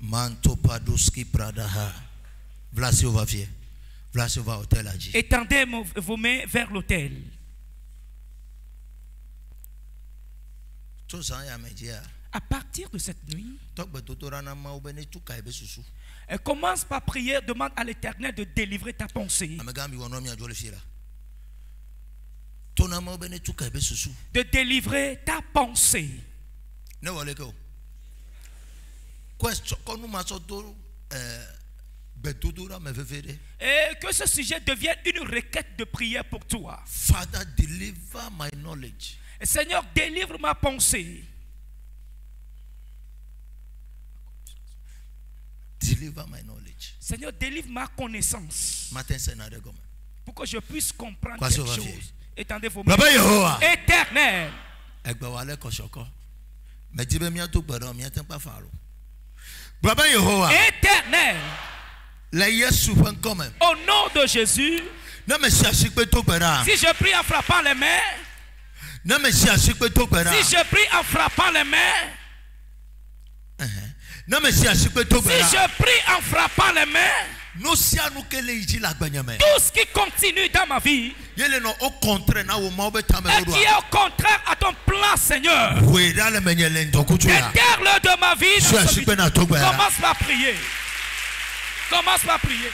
Manto paduski pradaha. Vlasi va vie. Vlasi va hôtel a dit. Étendez vos mains vers l'autel. À partir de cette nuit, elle commence par prier, demande à l'Éternel de délivrer ta pensée. De délivrer ta pensée. Et que ce sujet devienne une requête de prière pour toi. Father, deliver my knowledge. Seigneur, délivre ma pensée. Deliver my knowledge. Seigneur, délivre ma connaissance. Pour que je puisse comprendre quelque chose. Étendez vos mains. Éternel. Éternel. Au nom de Jésus. Si je prie en frappant les mains. Si je prie en frappant les mains. Si je prie en frappant les mains. Tout ce qui continue dans ma vie et qui est au contraire à ton plan, Seigneur, déterre-le de ma vie. Commence par prier. Commence par prier.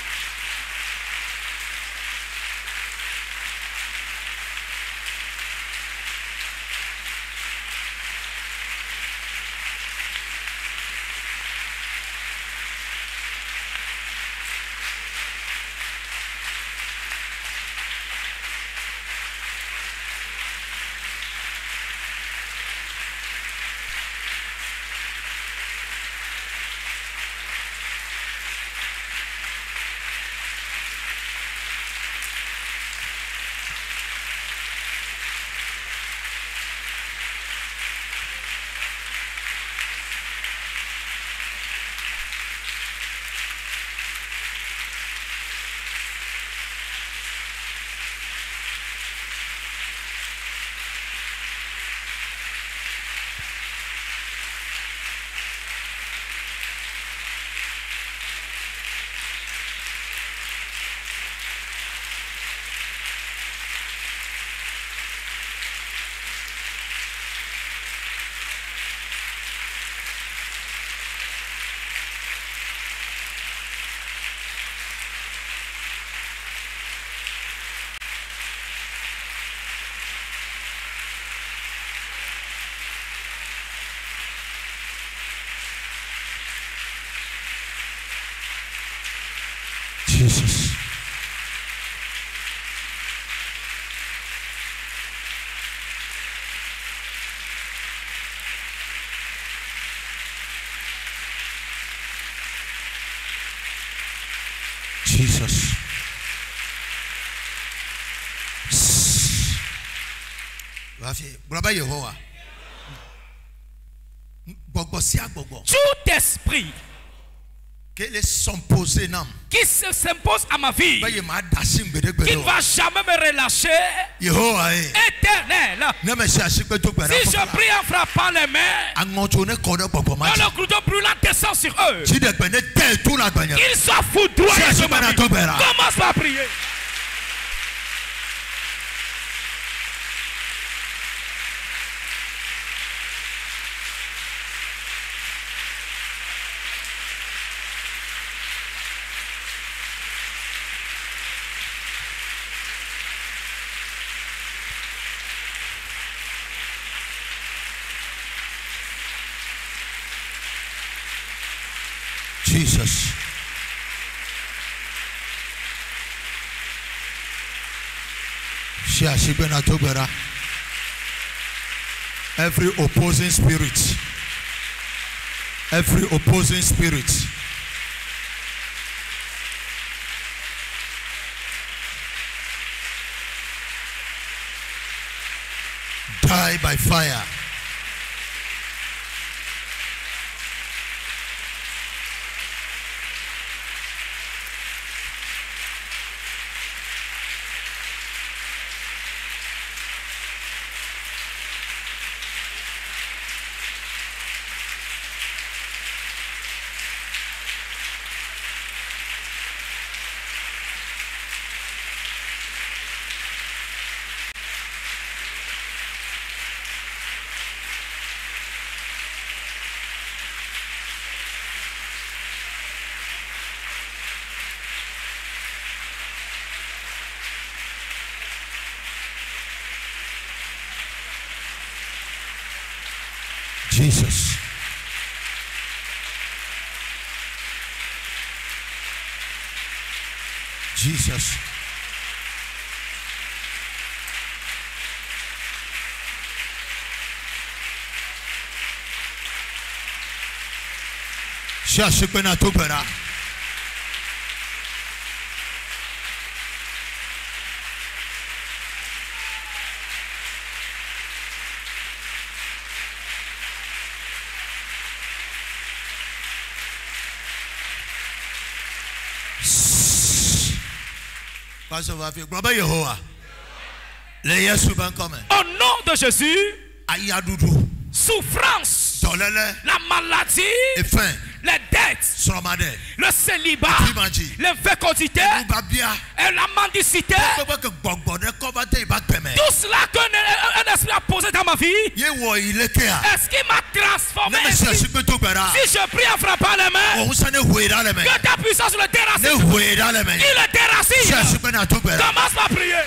Jesus. Jesus. Tout esprit qui s'impose à ma vie, qui ne va jamais me relâcher, Éternel, si je prie en frappant les mains, quand le couteau brûlant descend sur eux, qu'ils soient foudroyés sur ma vie. Commence par prier. Jesus. Every opposing spirit, die by fire. Jesus. Jesus. Shashipena topera. Au nom de Jésus, souffrance, la maladie, les dettes, le célibat, l'infécondité et la mendicité, tout cela qu'un esprit a posé dans ma vie, est-ce qu'il m'a transformé? Si je prie en frappant les mains, que ta puissance le déracine. Il le déracine. Commence à prier.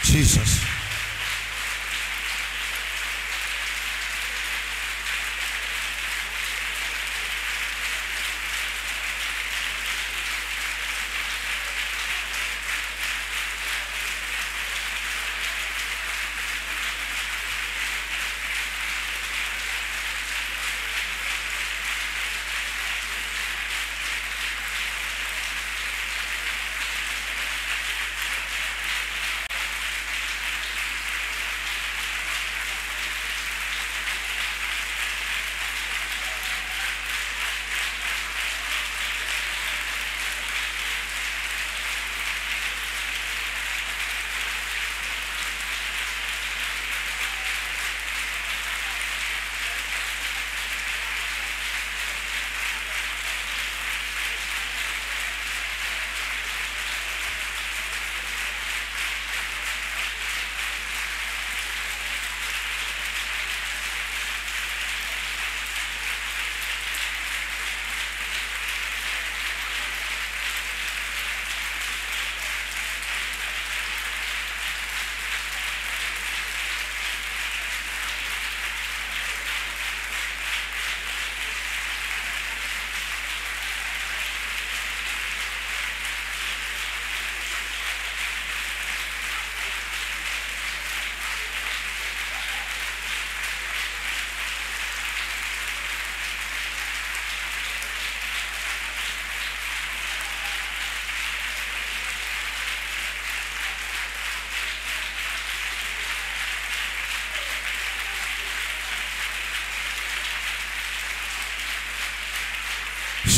Jesus.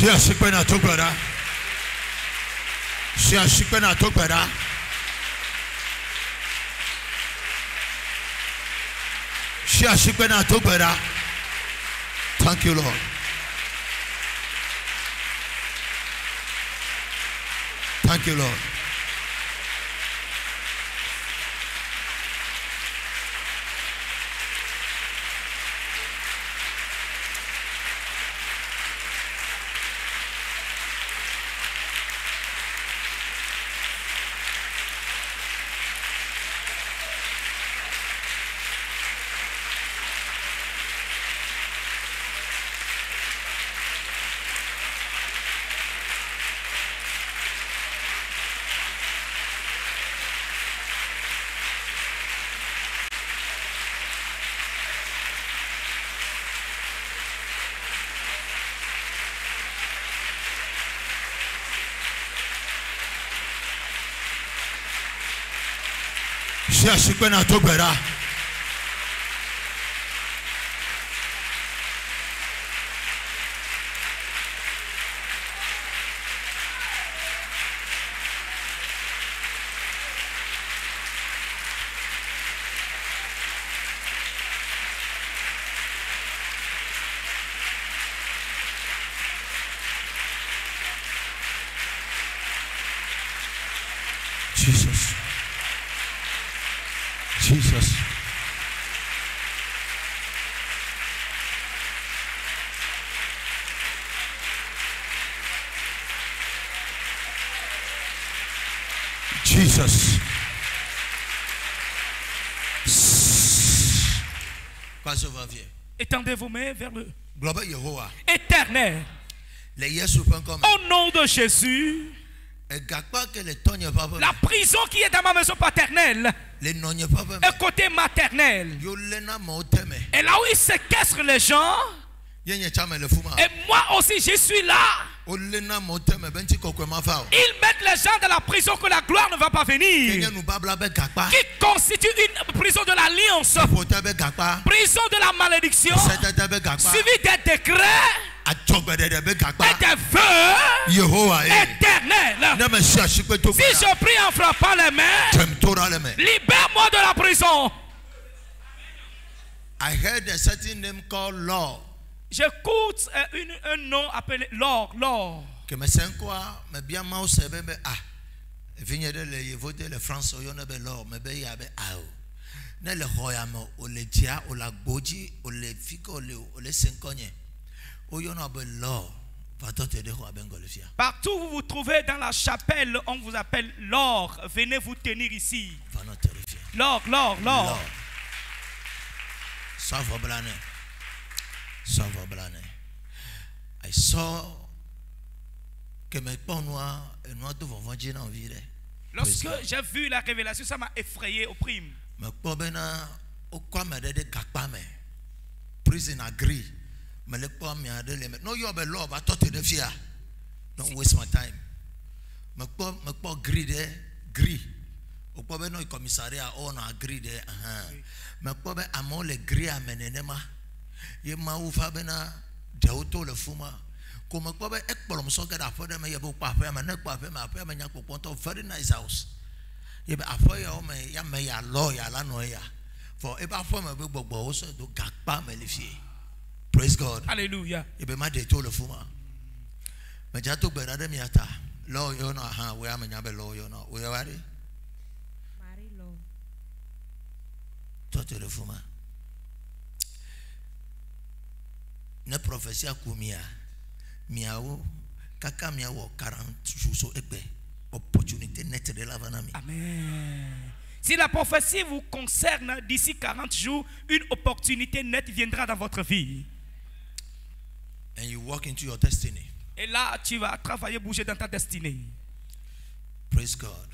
Shashipena topera. Shashipena topera. Shashipena topera. Thank you, Lord. Thank you, Lord. Shashipena topera. Jesus. Jesus. Jesus. Étendez vos mains vers le Éternel. Au nom de Jésus, la prison qui est dans ma maison paternelle et côté maternel, et là où ils séquestrent les gens, et moi aussi je suis là. Ils mettent les gens dans la prison que la gloire ne va pas venir, qui constitue une prison de l'alliance, prison de la malédiction, suivi des décrets et des vœux éternels. Si je prie en frappant les mains, libère-moi de la prison. I heard a certain name called Law. J'écoute un nom appelé l'or. Que me sent quoi, me bien mau se bebe ah. Vigne de le voter le France au yone be l'or, me be ya be ah. Ne le hoyamo o le tia o la goji o le fiko o le senkonye. O yone be l'or. Partout où vous vous trouvez dans la chapelle, on vous appelle l'or. Venez vous tenir ici. L'or. I saw que mes pans noirs et noirs de vos en ville. Lorsque j'ai vu la révélation, ça m'a effrayé au prime. Me pobena au quoi me de kakpame. Prison agree. Me le pom me ade le. No you be law but thought the fear. Don't waste my time. Me pom agree there, agree. Au pobena no commissariat on agree there. Me pom amon le agree amenenema. Ye ma ufa bena de auto le fuma. Comme quoi ekpolom so get afo dem ye bo pa fa me ne pa fa me afa me nya poponto very nice house. Ye be afo ya o me ya me ya law ya la no ya. For e ba afo me be gbogbo o so do gakpa me le fie. Praise God. Hallelujah. Ye be ma de to le fuma. Me ja to gbe na dem ya ta. Law yo no ha we am nya be law yo no. We wari? Mari law. To le fuma. Ne prophétie kumia miao kaka miao 40 jours ebe opportunité net de la vanami. Amen. Si la prophétie vous concerne, d'ici 40 jours, une opportunité nette viendra dans votre vie. And you walk into your destiny. Et là, tu vas travailler, bouger dans ta destinée. Praise God.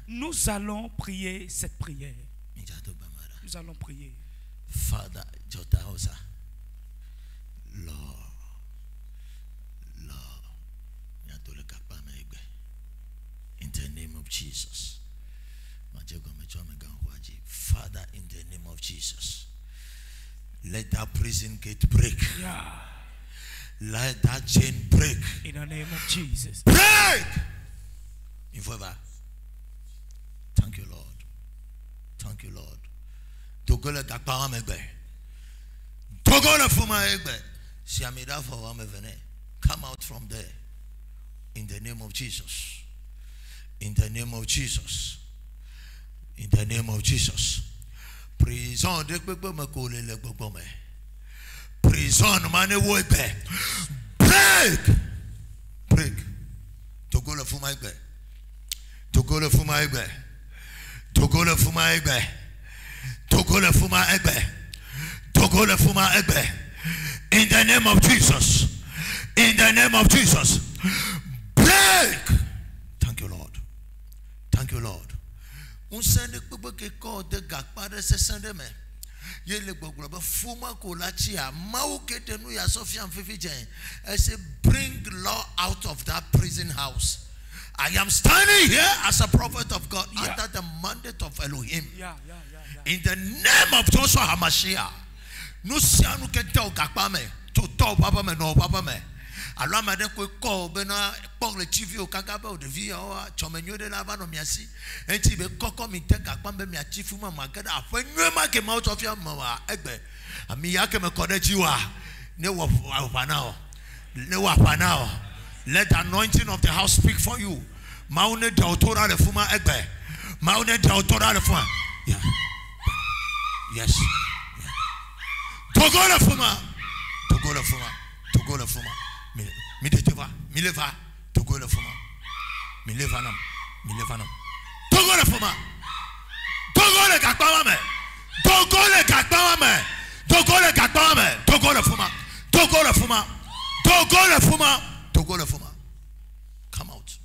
Nous allons prier cette prière. Nous allons prier. Father, Jotahosa, Lord, in the name of Jesus. Father, in the name of Jesus, let that prison gate break. Yeah. Let that chain break. In the name of Jesus. Break! In favor. Thank you, Lord. Thank you, Lord. Togole kakpa megbe. Togole fuma egbe. Siamida for wa mevene. Come out from there. In the name of Jesus. In the name of Jesus. In the name of Jesus. Prison de gbegbe me ko le gbegbe me. Prison mane wo egbe. Break. Break. Togole fuma egbe. Togole fuma egbe. Togole fuma egbe. Togole fuma egbe. Togole fuma egbe. In the name of Jesus. In the name of Jesus. Break. Thank you, Lord. Thank you, Lord. Un sende gbogbo ke ko de gakpa de se sende me. Ye le gbogbo be fuma ko la chia mawo ke tenu ya Sofia mfifi jen. I say bring law out of that prison house. I am standing here as a prophet of God under the mandate of Elohim. In the name of Joshua HaMashiach. No sianu ke tell gakpa me to tell papa me no papa me. Alors madame ko ko bena pour le TV o kagabe o de vie o chomenyo de la ba no miasi enti be kokko mi te gakpa be mi achifu ma magada afenwe ma ke mouth of your mama egbe ami ya ke me kode jiwa ne wo afanao ne wo afanao. Let the anointing of the house speak for you. Maune de autora le fuma egbe. Maune de autora le fuma. Yeah. Yes. Togo le fuma. Togo le fuma. Togo le fuma. Mi de teva. Mi le va. Togo Togo le fuma. Milevanam. Togo le fuma. Togo le kakpawame. Togo le kakpawame. Togo le kakpawame. Togo le fuma. Togo le fuma. Togo le fuma. Togo le fuma. Come out.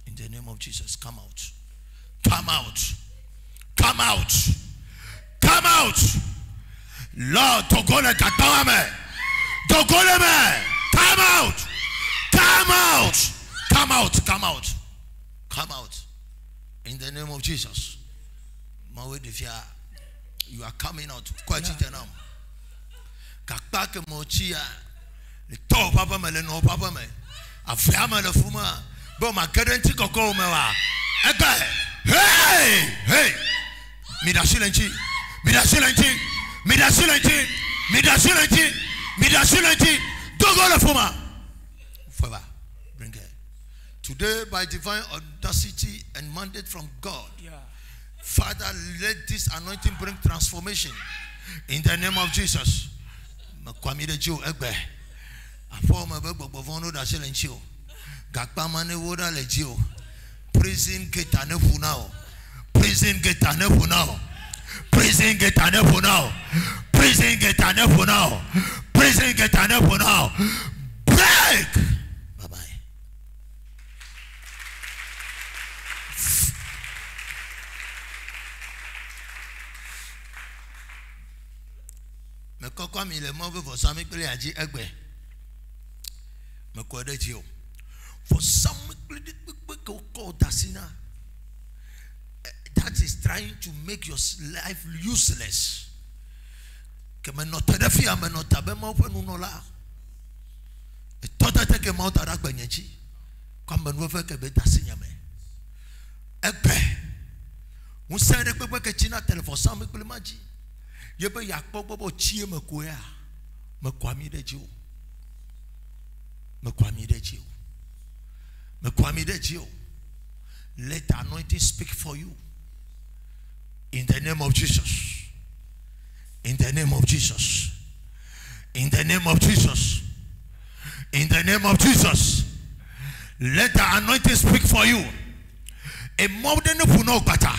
In the name of Jesus, come out. Come out. Come out. Come out. Lord, Togo le kakpawame. Togo le me. Come out. Come out. Come out. Come out. Come out. In the name of Jesus. You are coming out. Quite it now. Kakpake mochia. Le to papa me le no papa me. Afiama le fuma. Bo ma guarantee koko me wa. Ebe. Hey. Midasilenchi. Togo le fuma. Forever. Bring her. Today, by divine audacity and mandate from God, Father, let this anointing bring transformation in the name of Jesus. Prison gate and now. Prison gate and now. Prison gate and now. Prison gate and now. Prison gate and now. Break. Bye bye. Me kokwa mi le mo for some people aji egbe. Me ko de ji o. For some people called Dasina. That is trying to make your life useless. Keme no tedefia me no tabe mo pe no la. E tota te ke mo ta ra gbenyechi. Kwa me no fe ke be Dasinya me. Egbe. Mu se de pepe ke china telephone some people maji. Ye be yakpo bobo chie me ko ya. Me kwami de ji o. Me kwami de ji o. Me kwami de ji o. Let the anointing speak for you. In the name of Jesus. In the name of Jesus. In the name of Jesus. In the name of Jesus. Let the anointing speak for you. A modern punokata.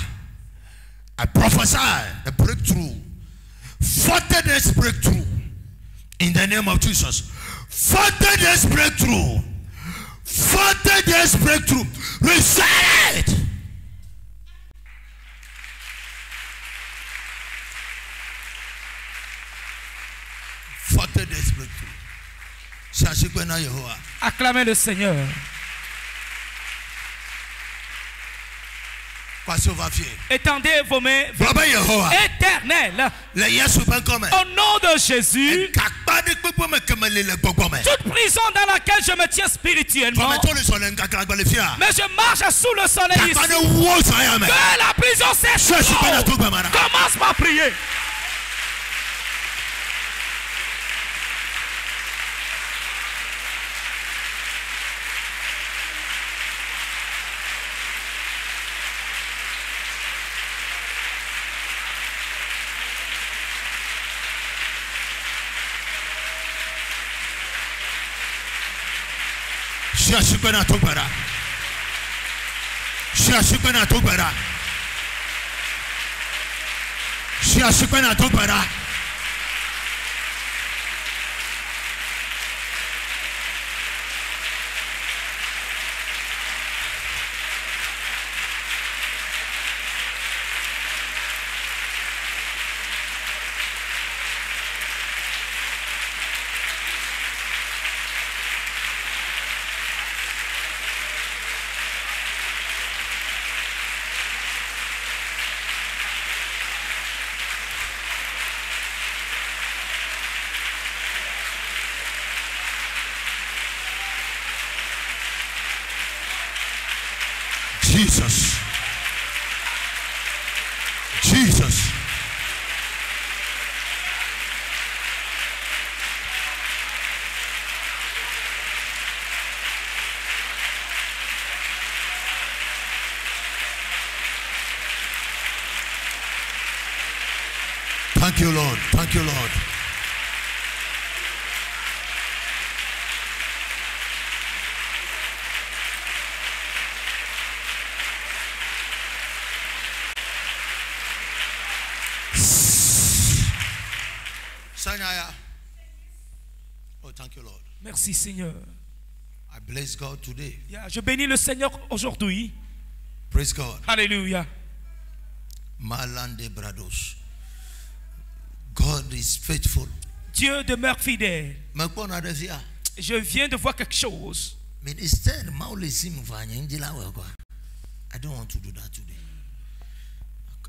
I prophesy a breakthrough. 40 days breakthrough. In the name of Jesus. 40 days breakthrough. 40 days breakthrough. Receive it. Acclamez le Seigneur. Étendez vos mains éternelles. Au nom de Jésus, toute prison dans laquelle je me tiens spirituellement, mais je marche sous le soleil ici, que la prison cesse. Commence par prier. Jesus. Jesus. Thank you, Lord. Thank you, Lord. Oh, thank you, Lord. Merci, Seigneur. I bless God today. Yeah, je bénis le Seigneur aujourd'hui. Praise God. Alléluia. Malande brados. God is faithful. Dieu demeure fidèle. Mais quoi on a dit? Je viens de voir quelque chose. I don't want to do that today.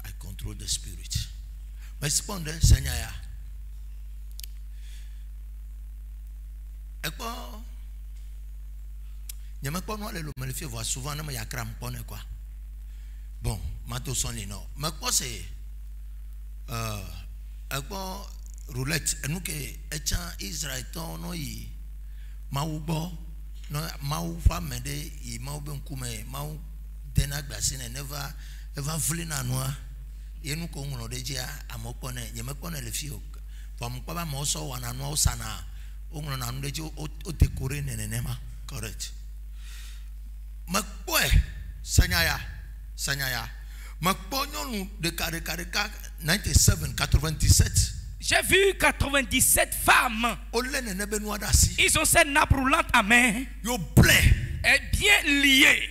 I control the spirit. Mais responde, Seigneur. Et quoi? Il y a pas nous aller le faire voir souvent na ya kram pone quoi. Bon, mato son les non. Mais quoi c'est quoi roulette nous que étant Israël ton no yi maubo no mau femme de yi mau ben kume mau dena gbasine never ever vle na noa yenu ko ngolo de dia amokone yemekone le fio pom kwa ba mo so wana no sana ngolo na no de o décorer nenema correct. Makboy Sanyaya Makboy de Kareka 97. J'ai vu 97 femmes. Ils ont cette nappe roulante à main. Et bien liées.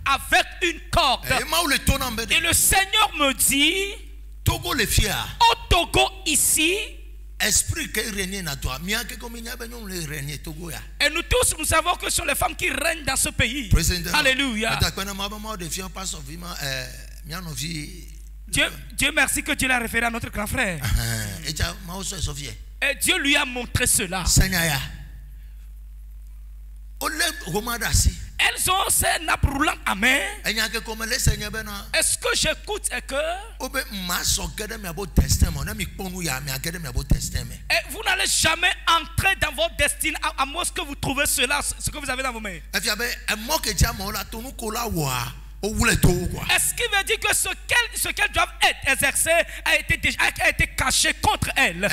Avec une corde. Et le Seigneur me dit, au Togo ici, esprit qui règne na toi. Et nous tous, nous savons que ce sont les femmes qui règnent dans ce pays. Alléluia. Dieu merci que Dieu l'a référé à notre grand frère. Et Dieu lui a montré cela. Elles ont ces nappes roulantes à main. Est-ce que j'écoute et que et vous n'allez jamais entrer dans votre destinée à moins que vous trouvez cela, ce que vous avez dans vos mains. Est-ce qu'il veut dire que ce qu'elles doivent être exercé a été caché contre elles?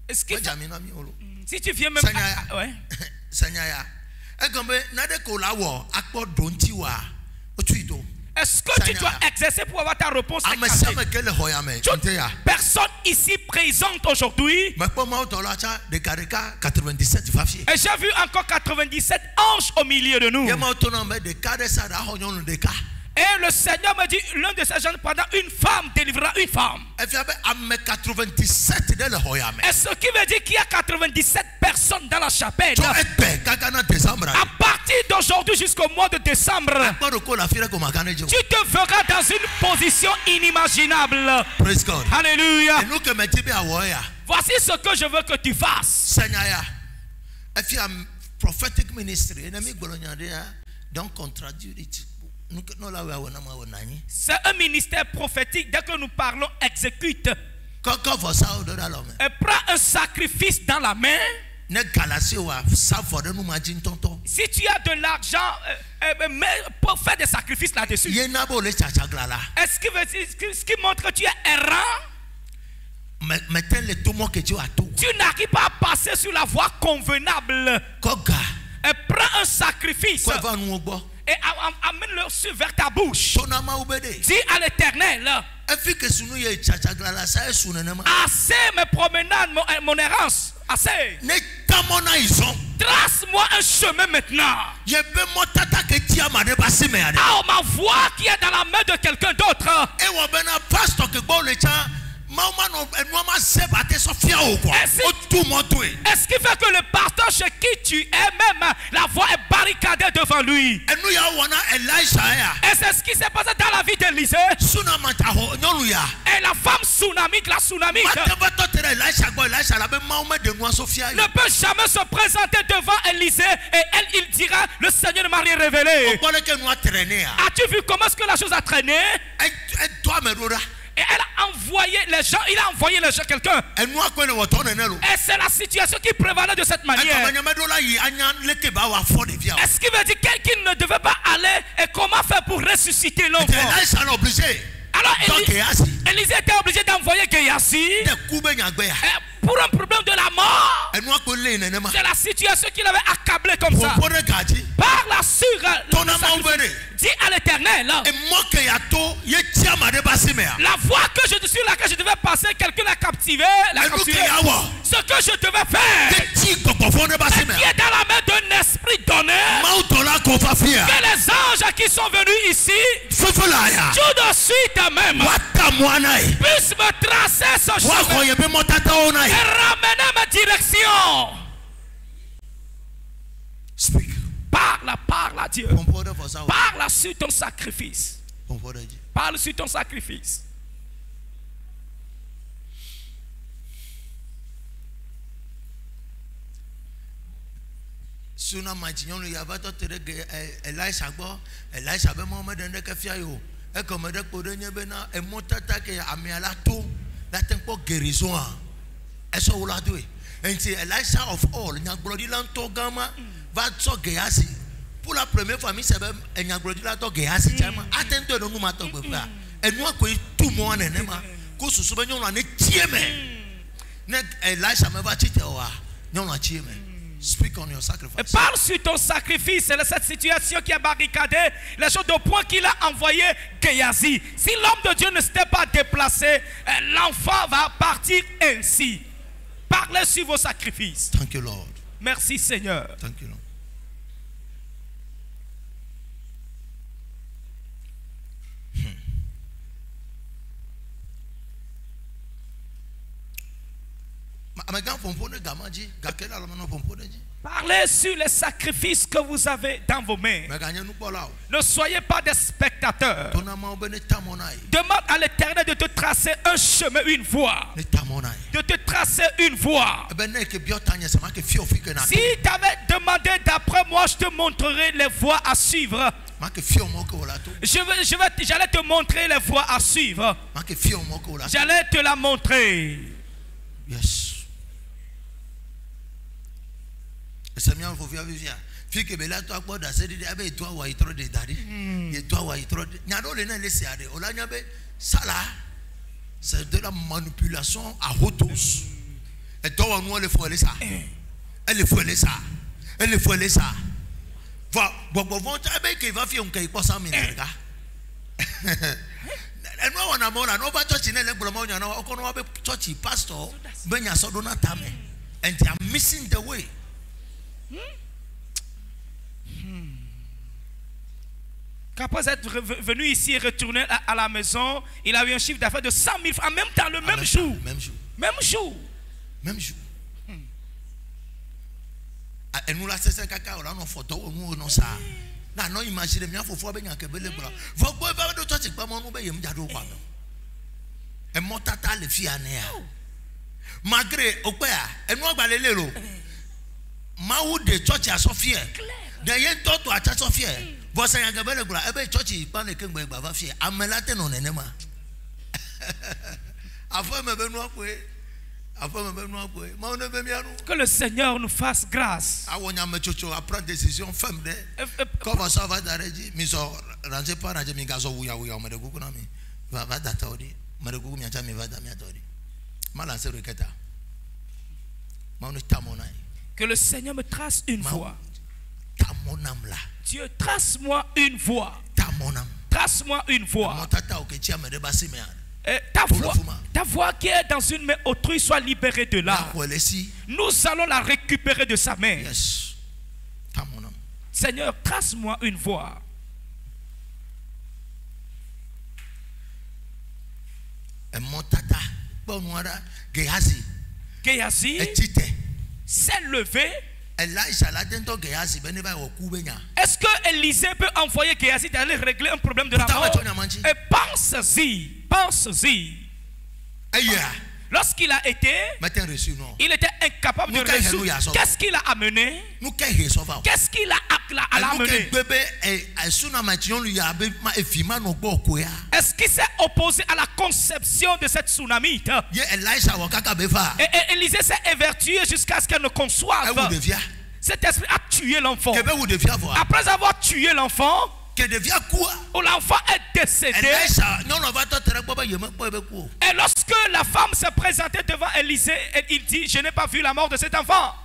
Est-ce que si tu viens même ouais. Est-ce que tu dois exercer pour avoir ta réponse? Personne ici présente aujourd'hui. Et j'ai vu encore 97 anges au milieu de nous. Et le Seigneur me dit, l'un de ces gens pendant une femme délivrera une femme. Et ce qui veut dire qu'il y a 97 personnes dans la chapelle. À partir d'aujourd'hui jusqu'au mois de décembre, tu te verras dans une position inimaginable. Praise God. Alléluia. Voici ce que je veux que tu fasses. Prophetic ministry, don't contradict it. C'est un ministère prophétique. Dès que nous parlons, exécute. Et prends un sacrifice dans la main. Si tu as de l'argent, pour faire des sacrifices là-dessus. Est-ce qui montre que tu es errant? Tu n'arrives pas à passer sur la voie convenable. Et prends un sacrifice. Et amène-le vers ta bouche. Dis à l'Éternel, assez mes promenades, mon errance. Assez. Trace-moi un chemin maintenant. Oh, ma voix qui est dans la main de quelqu'un d'autre. Est-ce qu'il fait que le pasteur chez qui tu es même, la voie est barricadée devant lui? Et c'est ce qui s'est passé dans la vie d'Élisée. Et la femme tsunamite, la tsunamite ne peut jamais se présenter devant Élisée. Et il dira, le Seigneur m'a rien révélé. As-tu vu comment est-ce que la chose a traîné? Et elle a envoyé les gens, il a envoyé les gens quelqu'un. Et c'est la situation qui prévalait de cette manière. Est-ce qu'il veut dire qu'il ne devait pas aller et comment faire pour ressusciter l'homme? Alors Élisée était obligé d'envoyer Géasi pour un problème de la mort. C'est la situation qu'il avait accablé comme ça. Par la suite, dis à l'Éternel, la voie sur laquelle je devais passer, quelqu'un l'a captivé, ce que je devais faire, qui est dans la main d'un esprit donné, que les anges qui sont venus ici, tout de suite même, puissent me tracer ce chemin et ramener ma direction. Speak. Parle à Dieu. Parle sur ton sacrifice. Parle sur ton sacrifice. Suna matinyon le yavato tere Elisha bo Elisha be mo medende ke fia yo e ko mede kpodo nye be na e motata ke amiala to la tempo guérison a e so wula do e enti Elisha of all nyagbodi lan to gama va so Gehazi pour la première fois mi se be nyagbodi la to Gehazi chama atento no ma to gbe fa enu akoy tu mo anenema ko susu be nyon na tie me ne Elisha me va chite o a nyon na tie me. Speak on your sacrifice. Parle sur ton sacrifice. C'est cette situation qui a barricadé les choses au point qu'il a envoyé Gehazi. Si l'homme de Dieu ne s'était pas déplacé, l'enfant va partir ainsi. Parlez sur vos sacrifices. Thank you, Lord. Merci, Seigneur. Thank you, Lord. Parlez sur les sacrifices que vous avez dans vos mains. Ne soyez pas des spectateurs. Demande à l'Éternel de te tracer un chemin, une voie. De te tracer une voie. Si tu avais demandé d'après moi, je te montrerai les voies à suivre. J'allais te montrer les voies à suivre. J'allais te la montrer. Yes. C'est de la manipulation à haute dose. Et toi, nous, elle faut aller ça. Elle faut aller ça. Elle faut aller ça. Va, il va faire un cahier pour ça, and no one among no church in the church pastor and they are missing the way. Qu'après être venu ici et retourné à la maison, il a eu un chiffre d'affaires de 100 000 francs en même temps, le même jour. Même jour. Même jour. Même jour. Et nous là c'est un caca, là on photo, nous non ça. Na no imagine me afofo be nyanke bele bra vo boy ba do church pa mo no be yem jado kwa no e motata le fi ane a magre okpa enu agba lele lo ma wo de church asofie de yen to to acha sofie bo se nyanke bele bra e be church pa na kengba gba fa fie amelate no nenema afo me be nu akwe. Que le Seigneur nous fasse grâce. Prendre décision ferme. Comment ça va d'arrêter? Mais ça, ranger pas ranger mi gazo wuya wuya me de kuku na mi. Va data odi. Me de kuku mi acha mi va da mi atori. Malanse reketa. Ma onu tamonai. Que le Seigneur me trace une voie. Tamonam la. Dieu, trace-moi une voie. Tamonam. Trace-moi une voie. Motata oketia me de basime. Ta voix qui est dans une main autrui soit libérée de là. Nous allons la récupérer de sa main. Yes. Seigneur, trace-moi une voie. Gehazi s'est levé. Est-ce que Élisée peut envoyer Gehazi d'aller régler un problème de la mort? Et pense-y. Pense-y. Lorsqu'il a été, il était incapable de résoudre. Qu'est-ce qu'il a amené? Qu'est-ce qu'il a amené? Est-ce qu'il s'est opposé à la conception de cette tsunamite? Et Élisée s'est évertué jusqu'à ce qu'elle ne conçoive. Cet esprit a tué l'enfant. Après avoir tué l'enfant, l'enfant est décédé. Et lorsque la femme s'est présentée devant Élisée, il dit: je n'ai pas vu la mort de cet enfant.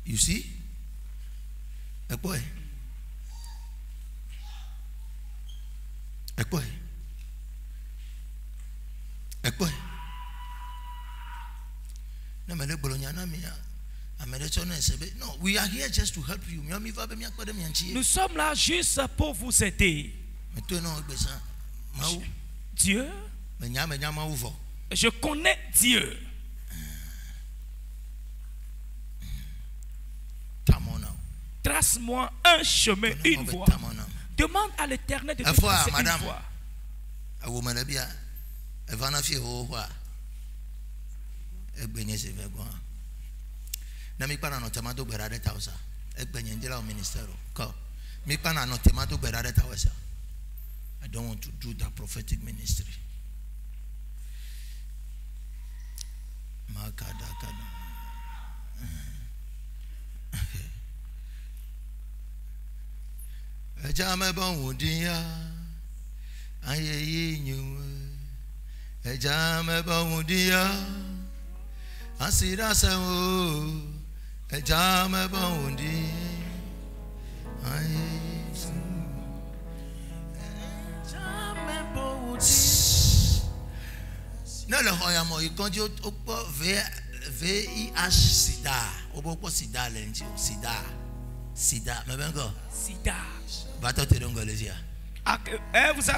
You see? A boy. A boy. A boy. No, we are here just to help you. Nous sommes là juste pour vous aider. Dieu, je connais Dieu. Trace-moi un chemin, une voie. Demande à l'Éternel de te tracer une voie. I don't want to do that prophetic ministry. Ejame bawudia ayeyi nyu ejame bawudia asira sawo ejame bawudi non le hoyamo ikonji opo VIH sida obo sida lenji sida mais ben go sida on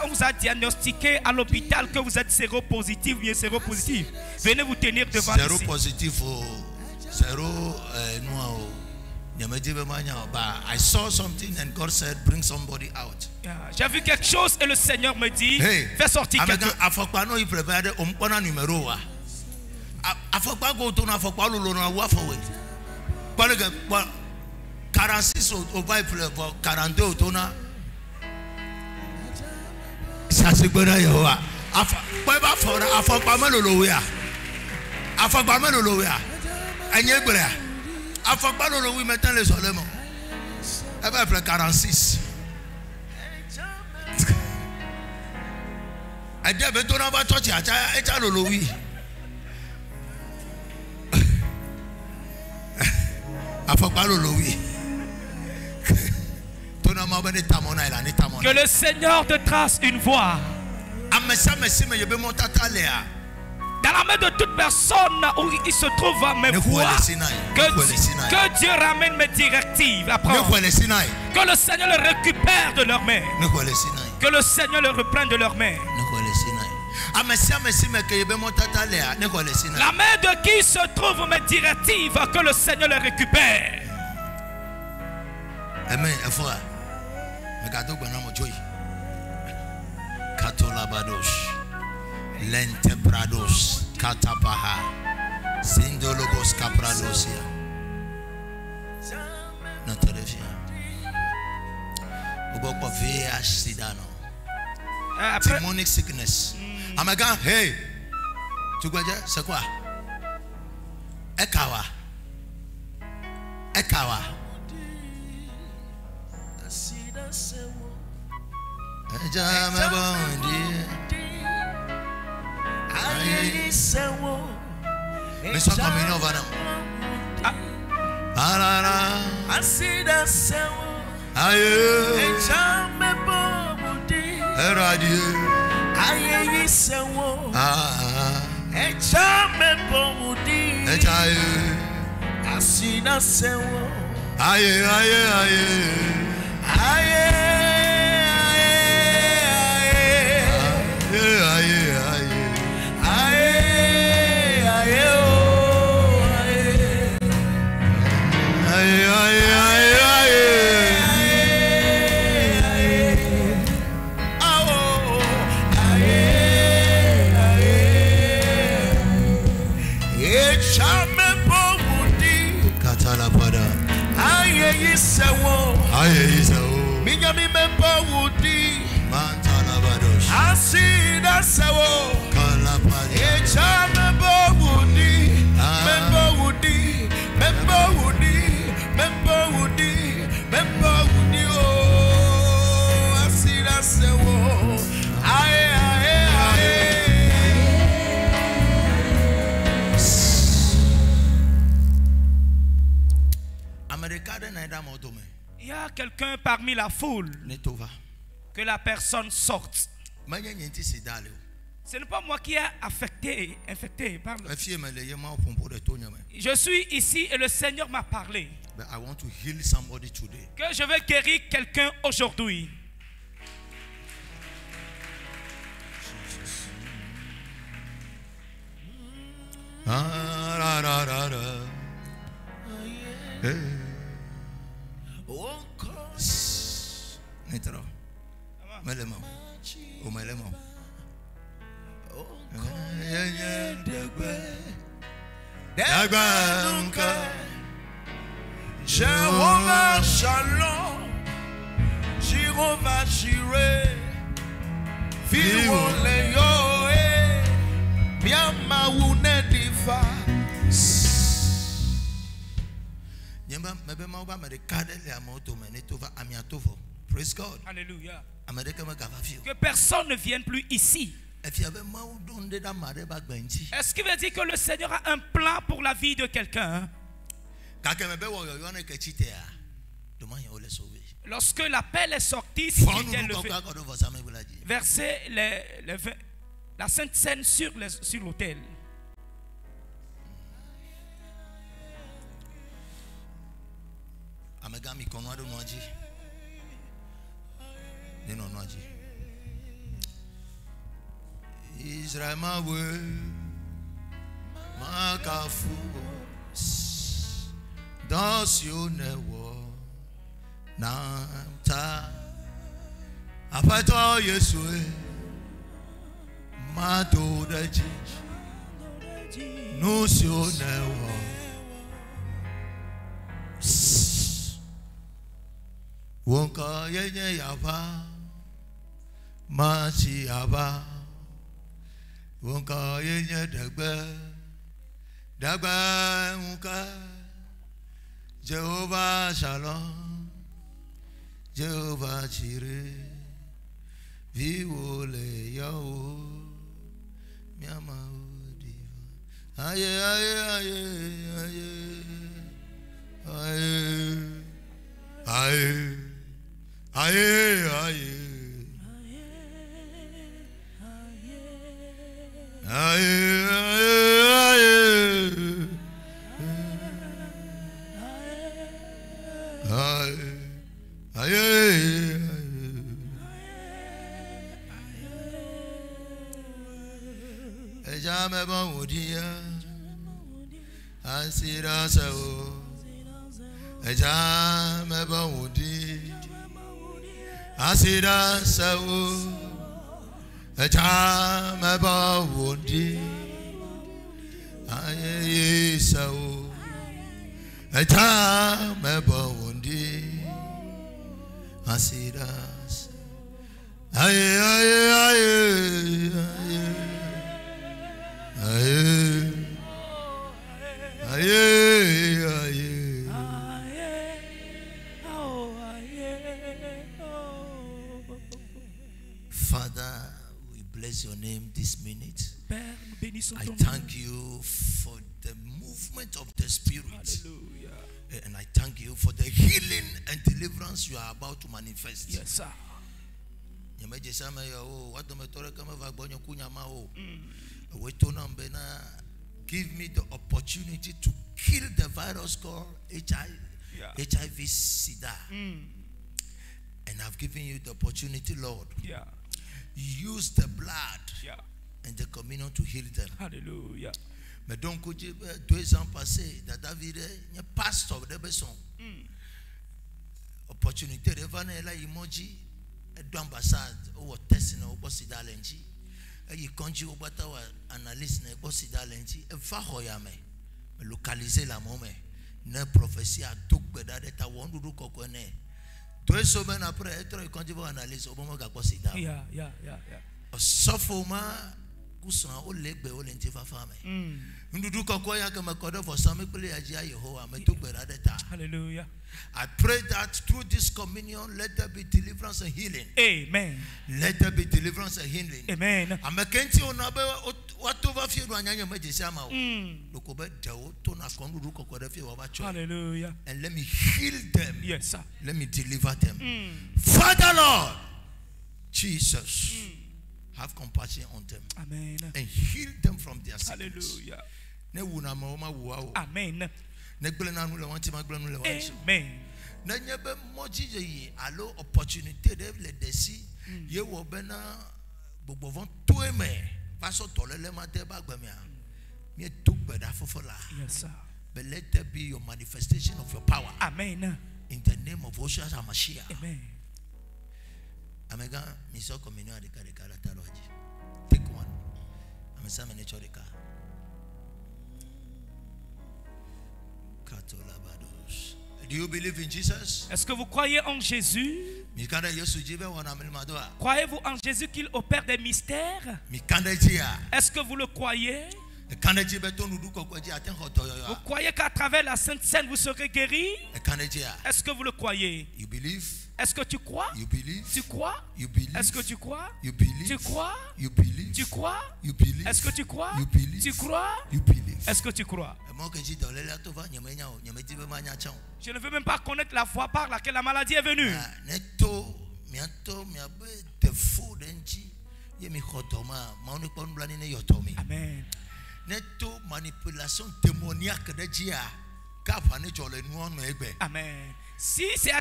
vous a diagnostiqué à l'hôpital que vous êtes séropositif, bien séropositif. Venez vous tenir devant ici. Séropositif, I saw something and God said, bring somebody out. J'ai vu quelque chose et le Seigneur me dit, fais sortir quelqu'un. Il préparait un numéro. Il 46 au Bible, 42 au tona. Ça c'est bon à Yahweh. Afakpama loloya. Afakpama loloya. Anyebrea. Afakpama loloya maintenant les solemons. Elle va faire 46. Elle dit avec ton envoi toi tu as loloya. Afakpama loloya. Que le Seigneur te trace une voie. Dans la main de toute personne où il se trouve mes voies, que Dieu ramène mes directives à prendre. Que le Seigneur les récupère de leurs mains. Que le Seigneur les reprenne de leurs mains. La main de qui se trouvent mes directives, que le Seigneur les récupère. Amen. Katolabados, Lentebrados, Katapaha, Sindolobos Capradosia. Notre vie. Uboko VIH Sidano. Demonic sickness. Amagan, hey. Tu vois, c'est quoi? Ekawa. Ekawa. Ejame bondi aye sewo me so come in over now alala asida sewo aye ejame bondi eradi aye sewo ejame bondi ejaye asida sewo aye Minyami member Woody Mantalabados Asida Sawo Kalapadi Echa member Woody Member Woody Member Woody Member Woody Member Woody Oh Asida Sawo Aye a quelqu'un parmi la foule, que la personne sorte. Ce n'est pas moi qui ai infecté. Je suis ici et le Seigneur m'a parlé que je vais guérir quelqu'un aujourd'hui. Jehovah Shalom, Jehovah Jireh, Viole Yoe, Miama Unedifa. Praise God. Alléluia. Que personne ne vienne plus ici. Est-ce qu'il veut dire que le Seigneur a un plan pour la vie de quelqu'un? Lorsque l'appel est sorti, versez la Sainte Seine sur l'autel. Israel my way, my kafu, does you never nanta. Apato Yesue, my do the judge, no you never. Wonka yenye yaba, machi yaba. Wonka yenye dagba unka. Jehovah Shalom, Jehovah Jireh, viole yao, miama udiva. Aye aye aye aye aye aye aye. Asira sawo eja meba wondi aye sawo eja meba wondi asira aye aye aye aye aye aye. Father, we bless your name this minute. I thank you for the movement of the Spirit. Hallelujah. And I thank you for the healing and deliverance you are about to manifest. Yes, sir. Give me the opportunity to kill the virus called HIV/SIDA. And I've given you the opportunity, Lord. Yeah. Use the blood and the communion to heal them. Hallelujah. Mais donc, 2 ans passés, David est pasteur de Besson. Opportunité de venir là, emoji, d'ambassade, ou test na obosida lenji. Et konji obata analyse na obosida lenji. Va hoyame, localiser la momé. Ne prophétie à tout beda de ta wondu kokone. 2 semaines après, quand tu vas analyser, au moment où tu vas yeah. Sauf au moment où tu vas legbe o lenti fa fame. Ndudu kokwa ya kama kodo for some people ya jia Yehovah me to bera deta. Hallelujah. I pray that through this communion, let there be deliverance and healing. Amen. Let there be deliverance and healing. Amen. Amekenti onabe Hallelujah. And let me heal them. Yes, sir. Let me deliver them. Father Lord, Jesus, have compassion on them. Amen. And heal them from their sickness. Hallelujah. Amen. Amen. Nanyebe moji yi allo opportunité de le desi ye wo bena bobovon toeme paso tolele mate bagbemia me took beda fofola. Yes, sir. But let there be your manifestation of your power. Amen. In the name of Oshua HaMashiach. Amen. Amega miso communion adika de karataloji. Take one. Amesa menecho de ka. Katolabados. Do you believe in Jesus? Est-ce que vous croyez en Jésus? Croyez-vous en Jésus qu'il opère des mystères? Est-ce que vous le croyez? Vous croyez qu'à travers la Sainte Seine vous serez guéri? Est-ce que vous le croyez? Est-ce que tu crois? Tu crois? Est-ce que tu crois? Tu crois? Tu crois? Est-ce que tu crois? Tu crois? Est-ce que tu crois? Je ne veux même pas connaître la voie par laquelle la maladie est venue. Amen. Amen. Si c'est à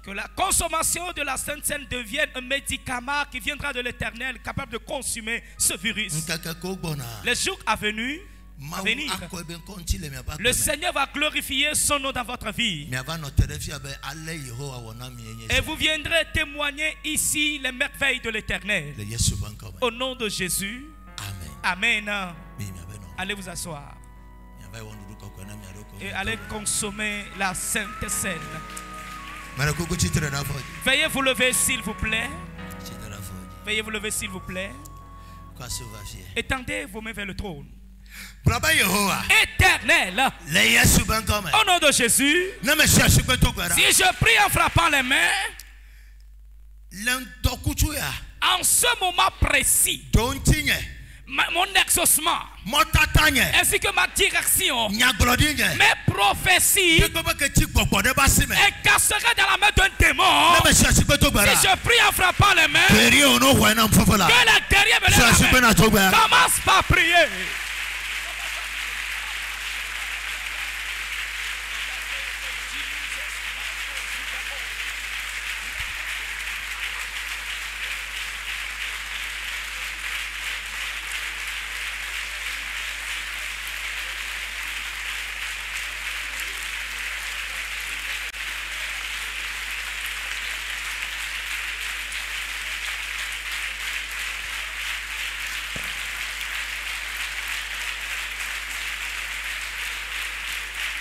que la consommation de la Sainte Seine devienne un médicament qui viendra de l'Éternel, capable de consommer ce virus. Le jour à venir, le Seigneur va glorifier son nom dans votre vie. Et vous viendrez témoigner ici les merveilles de l'Éternel. Au nom de Jésus. Amen. Allez vous asseoir. Et allez consommer la Sainte Seine. Veuillez vous lever s'il vous plaît. Veuillez vous lever s'il vous plaît. Étendez vos mains vers le trône. Éternel, au nom de Jésus, si je prie en frappant les mains, en ce moment précis, mon exaucement ainsi que ma direction, mes prophéties incarcérées dans la main d'un démon. Si je prie en frappant les mains, que les guerriers me lèvent la main. Commence par prier.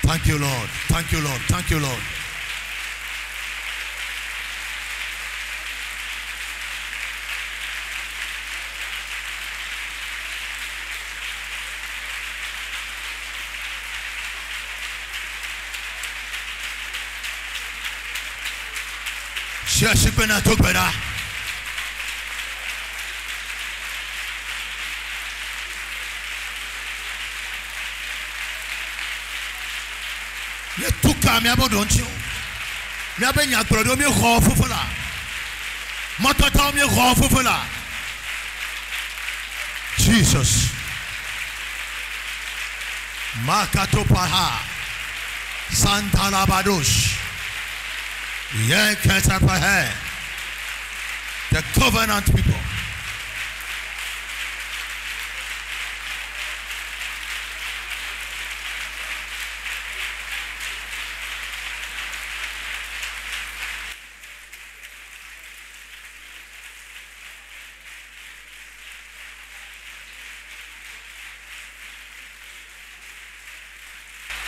Thank you, Lord. Thank you, Lord. Thank you, Lord. Jesus. Makato Paha Santa Labadosh Yankata Paha, the covenant people.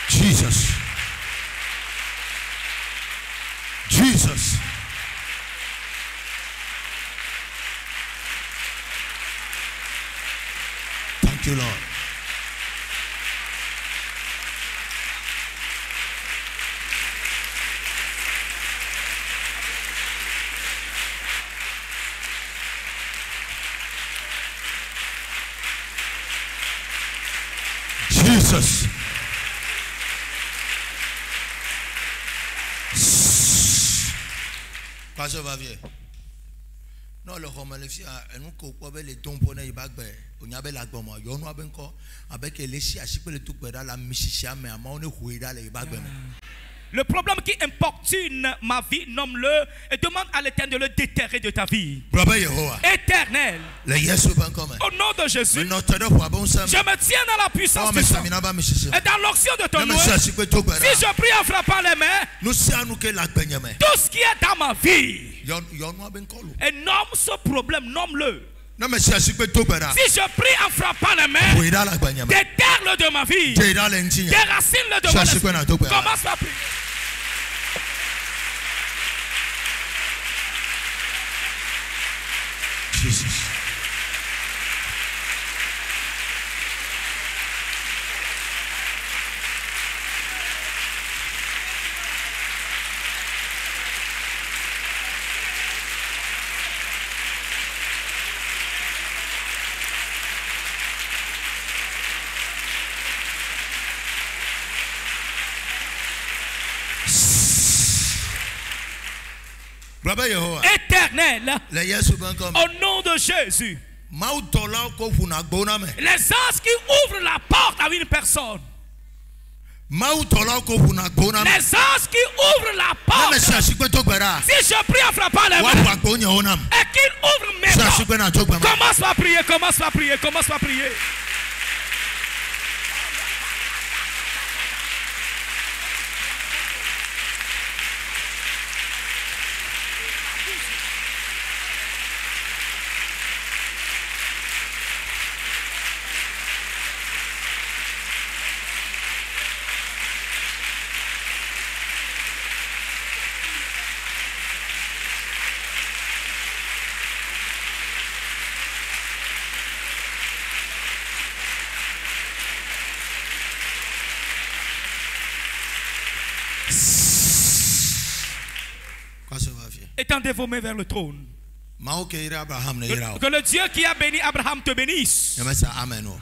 Jesus. Jesus. Thank you, Lord. Pasteur Vavier. Non, le romalefia, nous coupons les dons pour les bagues. On y avait la gomme. On y avait encore avec les chiens, les tout pédales, la michicha, mais à mon ouïda les bagues. Le problème qui importune ma vie, nomme-le et demande à l'Éternel de le déterrer de ta vie. Éternel. Au nom de Jésus. Je me tiens dans la puissance du sang. Et dans l'onction de ton nom. Si je prie en frappant les mains. Tout ce qui est dans ma vie. Et nomme ce problème, nomme-le. Si je prie en frappant les mains, déterre-le de ma vie, déracine-le de mon esprit. Commence à prier. Jesus. Éternel, au nom de Jésus, les anges qui ouvrent la porte à une personne, les anges qui ouvrent la porte, si je prie en frappant les mains et qu'ils ouvrent mes portes, commence à prier, commence à prier, commence à prier. Étendez vos mains vers le trône. Que le Dieu qui a béni Abraham te bénisse.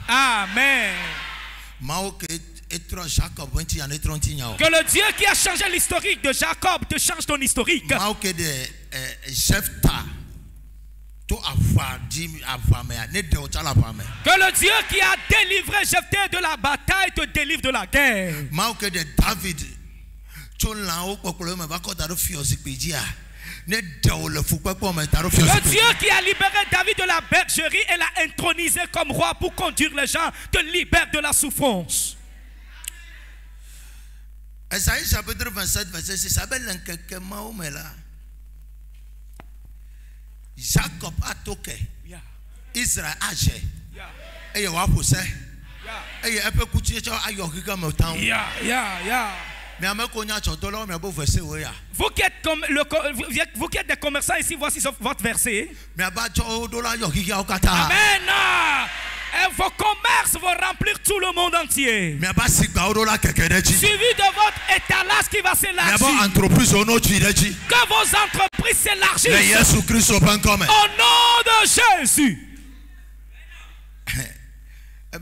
Amen. Que le Dieu qui a changé l'historique de Jacob te change ton historique. Que le Dieu qui a délivré Jephthé de la bataille te délivre de la guerre. Le Dieu qui a libéré David de la bergerie et l'a intronisé comme roi pour conduire les gens te libère de la souffrance. Esaïe chapitre 27 verset 6. Jacob a toqué. Israël a géré. Et il a poussé. Et il a pu coucher à Yorika Motown. Vous qui êtes des commerçants ici, voici votre verset. Amen. Et vos commerces vont remplir tout le monde entier. Suivi de votre étalage qui va s'élargir. Que vos entreprises s'élargissent. Au nom de Jésus.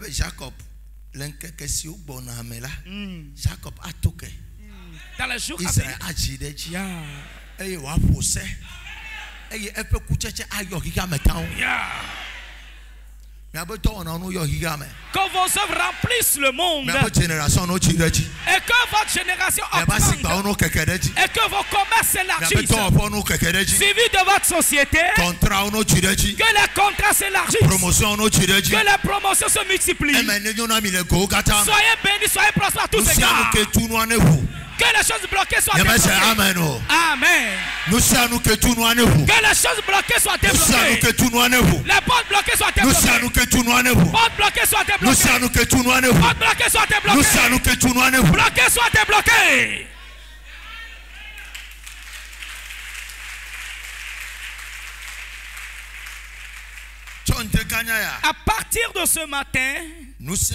Jacob, Jacob a toqué. Dans les jours Israël a géré. Et il a poussé. Et il a pu coucher à Yorika Motown. Que vos œuvres remplissent le monde. Et que votre génération augmente. Et que vos commerces s'élargissent. Suivi de votre société. Que les contrats s'élargissent. Que les promotions se multiplient. Soyez bénis, soyez prospères à tous égards. Que les choses bloquées soient débloquées. Amen. Que les choses bloquées soient débloquées. Les portes bloquées soient débloquées. Portes bloquées soient débloquées. Portes bloquées soient débloquées. Bloquées soient débloquées. À partir de ce matin, tout ce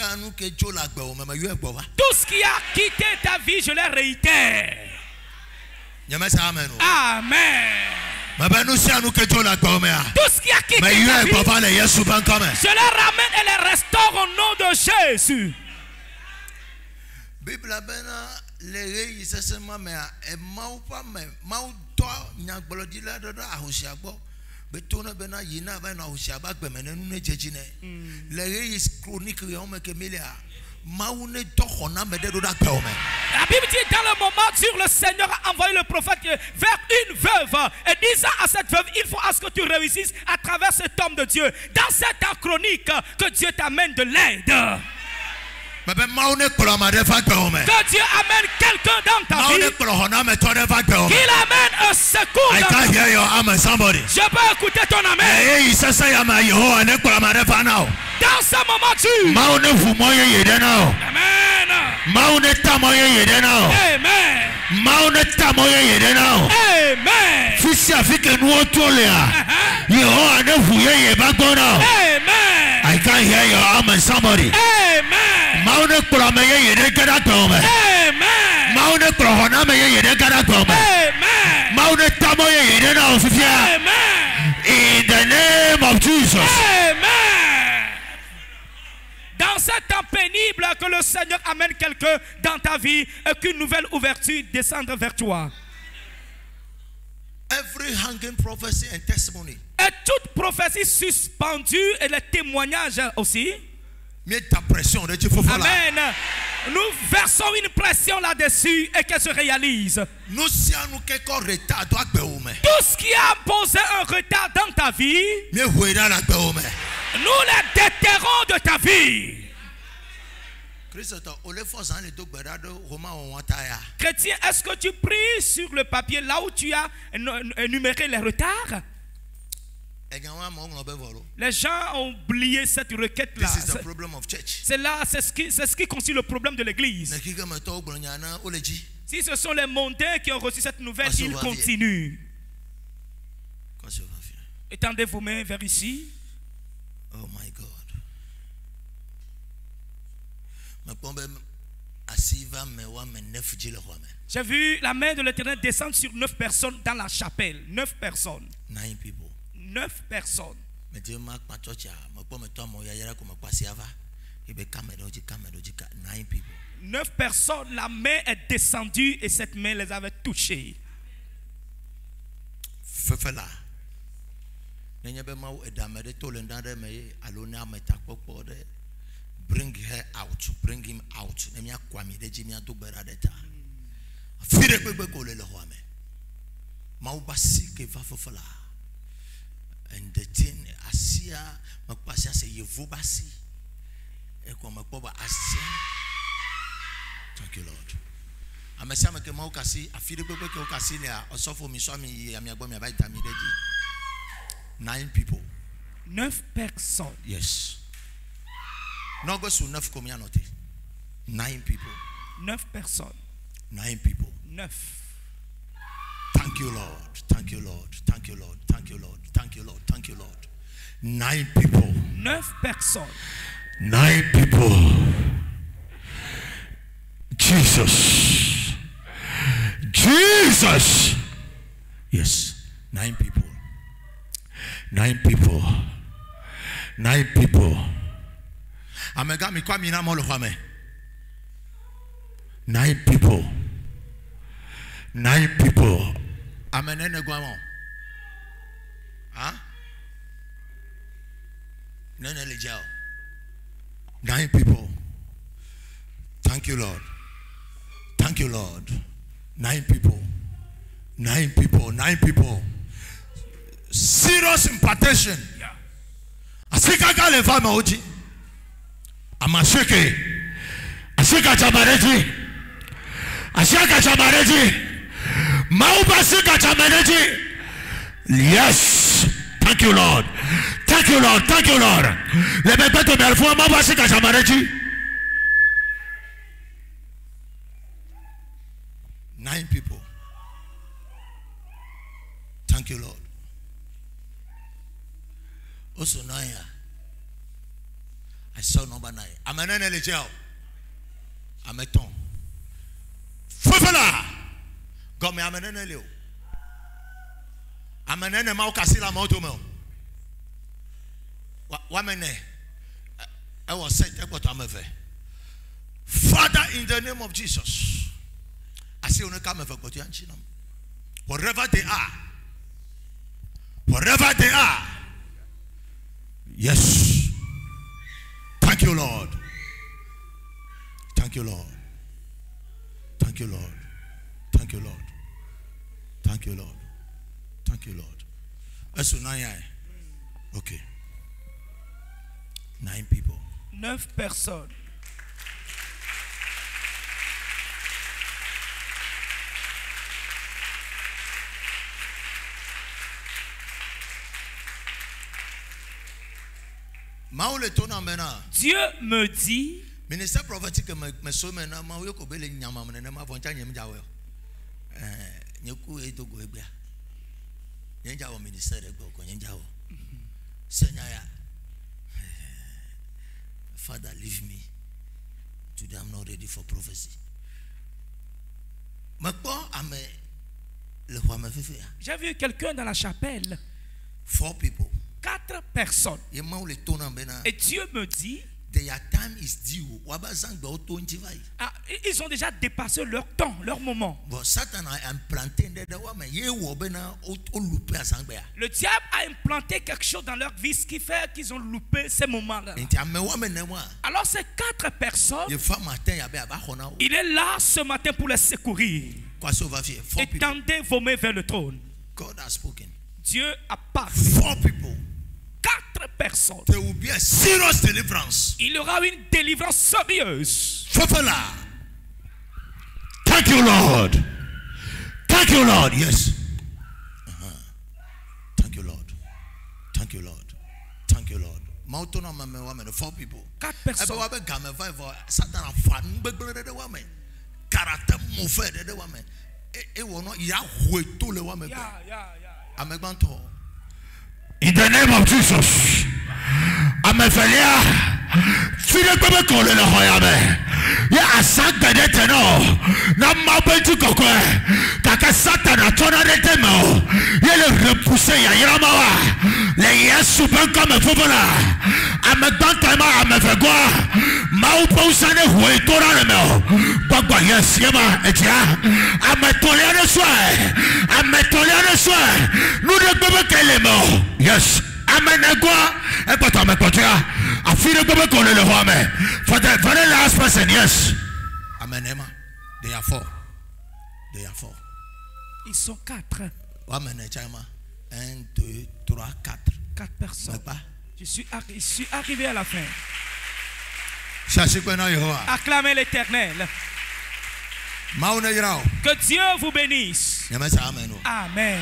qui a quitté ta vie, je le réitère. Amen. Tout ce qui a quitté ta vie, je le ramène et le restaure au nom de Jésus. dit dans le moment où le Seigneur a envoyé le prophète vers une veuve et disant à cette veuve, il faut à ce que tu réussisses à travers cet homme de Dieu. Dans cette chronique, que Dieu t'amène de l'aide. Que Dieu amène quelqu'un dans ta vie. Qu'il amène un secours. Je peux écouter ton amen. Dans ce moment-ci. Amen. I can't hear your amen, somebody. Amen. Amen. In the name of Jesus. Amen. Dans ce temps pénible, que le Seigneur amène quelqu'un dans ta vie et qu'une nouvelle ouverture descende vers toi. Every hanging prophecy and testimony. Et toute prophétie suspendue et les témoignages aussi. Amen. Nous versons une pression là-dessus et qu'elle se réalise. Tout ce qui a posé un retard dans ta vie, nous les déterrons de ta vie. Chrétien, est-ce que tu pries sur le papier là où tu as énuméré les retards? Les gens ont oublié cette requête-là. C'est ce qui constitue le problème de l'église. Si ce sont les mondains qui ont reçu cette nouvelle, ils continuent. Étendez vos mains vers ici. Oh my God. J'ai vu la main de l'Éternel descendre sur 9 personnes dans la chapelle. 9 personnes. 9 people. 9 personnes. 9 people. 9 personnes, la main est descendue et cette main les avait touchées. Bring her out, bring him out. And the thing Asia Makpasia say Yevubasi. Thank you, Lord. I'm a Samaka Mokasi, a few people Casilia, or so for me, Swami, Amiabomi, 9 people. 9 personnes. Yes. No go to 9 community. 9 people. 9 personnes. 9 people. 9. Thank you, Lord. Thank you, Lord. Thank you, Lord. Thank you, Lord. Thank you, Lord. Thank you, Lord. 9 people. 9 personnes. 9 people. Jesus. Jesus. Yes. 9 people. 9 people. 9 people. Amegami kwa mina molo kwame. 9 people. 9 people. Amenene gwamo. Huh? Nene lejao. 9 people. Thank you, Lord. Thank you, Lord. 9 people. 9 people. 9 people. Serious impartation. Asika kale fama oji. Amasheke. Asika chamareji. Asika chamareji. Mauba sika chamareji. Yes. Thank you, Lord. Thank you, Lord. Thank you, Lord. Le bebeto melfua mauba sika chamareji. 9 people. Thank you, Lord. Also, Naya. I saw number 9. I'm an energy. I'm a ton. Fufala. Got me. I'm an energy. I'm an enemy. Casilla Motomel. What man? I was sent. Father, in the name of Jesus, I see you come for Kotianchinum. Wherever they are. Wherever they are. Yes. Thank you, Lord. Thank you, Lord. Thank you, Lord. Thank you, Lord. Thank you, Lord. Thank you, Lord. That's 9. Okay. 9 people. 9 personnes. Dieu me dit, ministère prophétique me Father, leave me. Today I'm not ready for prophecy. J'ai vu quelqu'un dans la chapelle. 4 people. 4 personnes. Et Dieu me dit, their time is due. Ils ont déjà dépassé leur temps, leur moment. Le diable a implanté quelque chose dans leur vie, ce qui fait qu'ils ont loupé ces moments-là. Alors ces 4 personnes, il est là ce matin pour les secourir. Étendez vos mains vers le trône. Dieu a parlé. 4 people. 4 personnes. There will be a serious deliverance. Il y aura une délivrance sérieuse. Thank you, Lord. Thank you, Lord. Yes. Thank you, Lord. Thank you, Lord. Thank you, Lord. 4 people. 4 personnes. In the name of Jesus, Amefelia, file kwebe kole le hoyame. Ya asante de teno, na mabentu kokwe, kaka satana tona de temo. Ye le repousser ya yamawa. Le yesu ben comme fofola. Amedantema amefegwa. Mau pausane huwe tora le meo. Bagwa yes yema etia. Ametolea de soin. Nous de kwebe kele meo. Yes. Amen. I feel the for the very last person. Yes. Amen. Emma. They are 4. They are 4. Ils sont 4. Amen. 1, 2, 3, 4. 4 personnes. Je suis arrivé à la fin. Acclamez l'Éternel. Que Dieu vous bénisse. Amen.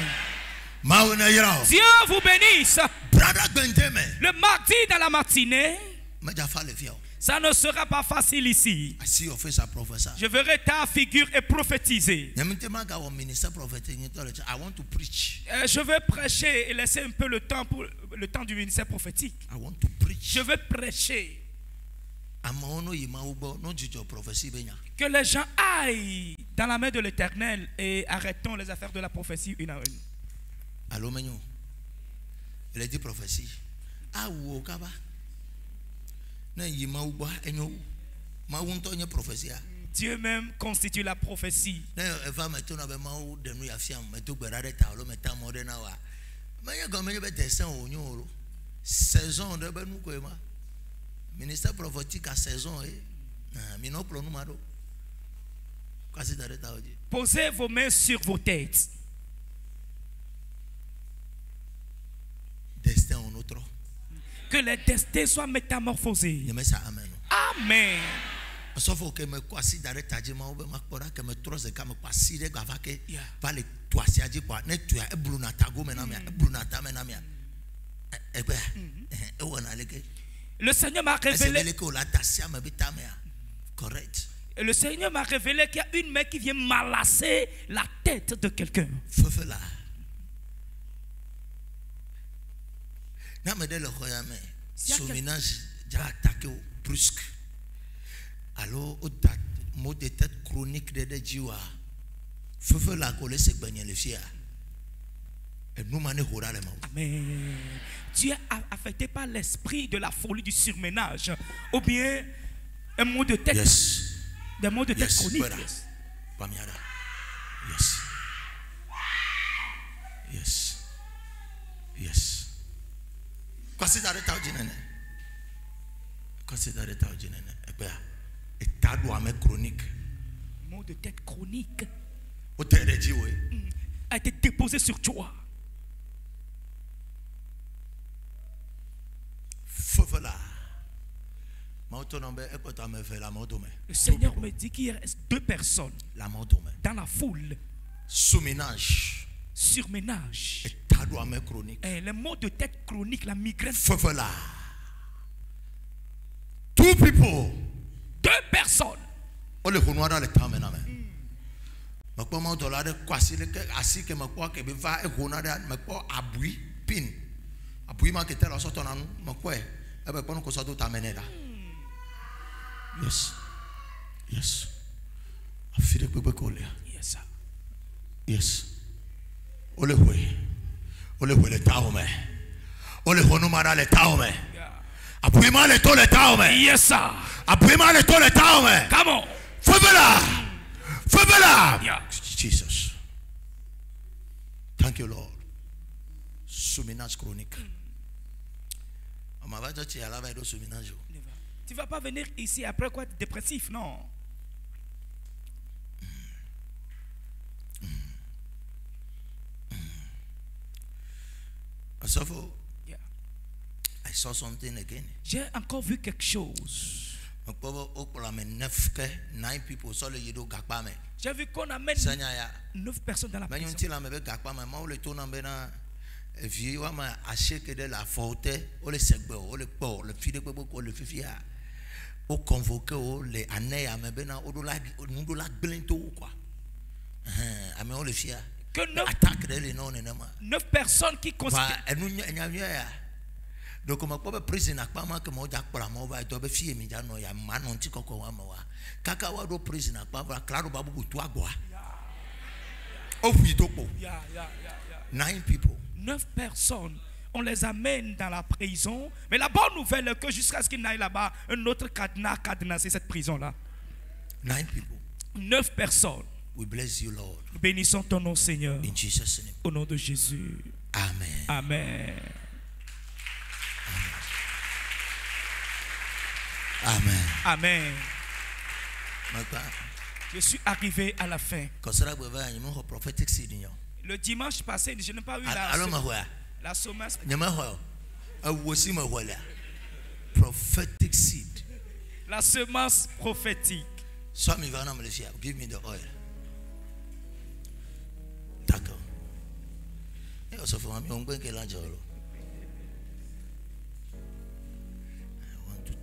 Dieu vous bénisse. Le mardi dans la matinée, ça ne sera pas facile ici. Je verrai ta figure et prophétiser. Je veux prêcher et laisser un peu le temps pour le temps du ministère prophétique. Je veux prêcher. Que les gens aillent dans la main de l'Éternel et arrêtons les affaires de la prophétie une à une. Allô, Magnon. Il a dit prophétie. Ah, ou kaba. Dieu même constitue la prophétie. Ministère prophétique à saison. Posez vos mains sur vos têtes. Destin en autre. Que les destins soient métamorphosés. Amen. Sauf que me quasi d'arrêt tajima ou ma pora que me trosse que me quasi de gavake pas les toi si a dit quoi ne tu as bluna tago menamia bluna ta menamia le Seigneur m'a révélé correct. Le Seigneur m'a révélé qu'il y a une main qui vient malasser la tête de quelqu'un. Là. Na me de le royame son ménage j'ai attaqué au brusque. Alors au mot de tête chronique de Diwa feu la coller se bagner le fier. Et nous mané hora le mot. Amen. Tu es affecté par l'esprit de la folie du surménage ou bien un mot de tête. Yes. Des mots de tête chroniques. Yes. Yes. Yes. Consider it out, Jinene. Consider it out, Jinene. État d'ouame chronique. Mot de tête chronique. Au terre de oui. A été déposé sur toi. Fofela. Le Seigneur me dit qu'il reste 2 personnes dans la foule. Sous-ménage. Surménage. Et le mot de tête chronique, la migraine. Fofela. 2 people. 2 personnes. On le connaît dans le temps maintenant. Mais comment on l'a dit quoi si le assis que me quoi que me va et qu'on a dit me quoi abui pin abui ma que tel la sorte en nous me quoi et ben quand on s'en t'amener là. Yes. Yes. Afire pepe coller. Yes. Yes. Ole hwe le tao me. Ole hono mara le tao me. Abui ma le to le tao me. Yes sir. Abui ma le to le tao me. Come on. Fabela. Fabela. Yeah. Jesus. Thank you, Lord. Souminage chronique. Tu vas pas venir ici après quoi dépressif, non? Yeah. I saw something again. J'ai encore vu quelque chose. J'ai vu qu'on amène 9 personnes dans la prison. Que 9 personnes qui considèrent. Donc comme pas prison pas moi que moi j'appelle moi va doit fier mi jano ya manon ti koko wa ma wa kaka wa do prison pas va claro babu to agwa oh oui topo 9 people 9 personnes on les amène dans la prison mais la bonne nouvelle est que jusqu'à ce qu'il n'aille là-bas un autre cadenassé cette prison là 9 people 9 personnes. We bless you Lord. Nous bénissons ton nom Seigneur in Jesus name. Au nom de Jésus. Amen. Amen. Amen. Amen. Je suis arrivé à la fin. Le dimanche passé, je n'ai pas eu la semence. Prophetic seed. La semence prophétique. Give me the oil. D'accord.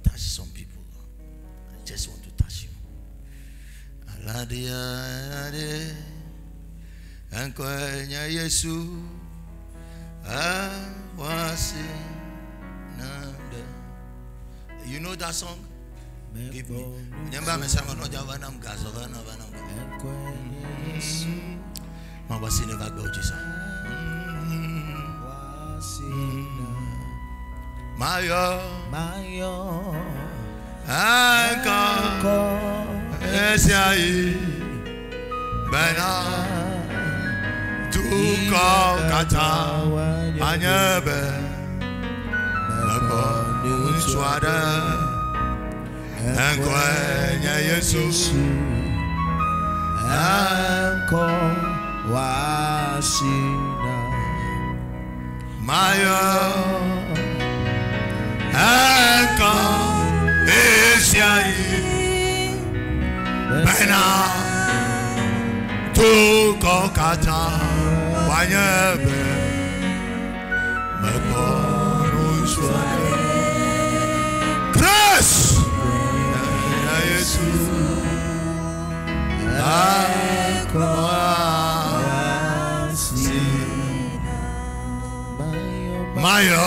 Touch some people. I just want to touch you. Aladia Ankonya Yesu Awasi Nanda. You know that song? Give me. Nyamba mesama no javanam gazovana vanam. Ankonya Yesu. Mabasi never go Jesus. Mayo Anko Esiai Bena Tuko Kata Anyebe Mako Unswada Anko Enya Yesu Anko Wasina Mayo Anko Esiai Bena Tuko Kata Wanyebe Mekonu Swade Grace Yesu Anko Mayo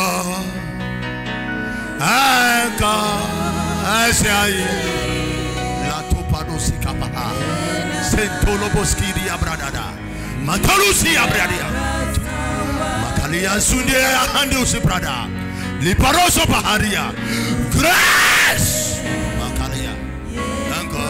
Anka Asiai La Topadosi Kapaha Sentoloboskiri Abradada Matalusi Abradia Makalia Sundia Handusi Prada Liparoso Baharia Grace Makalia Anka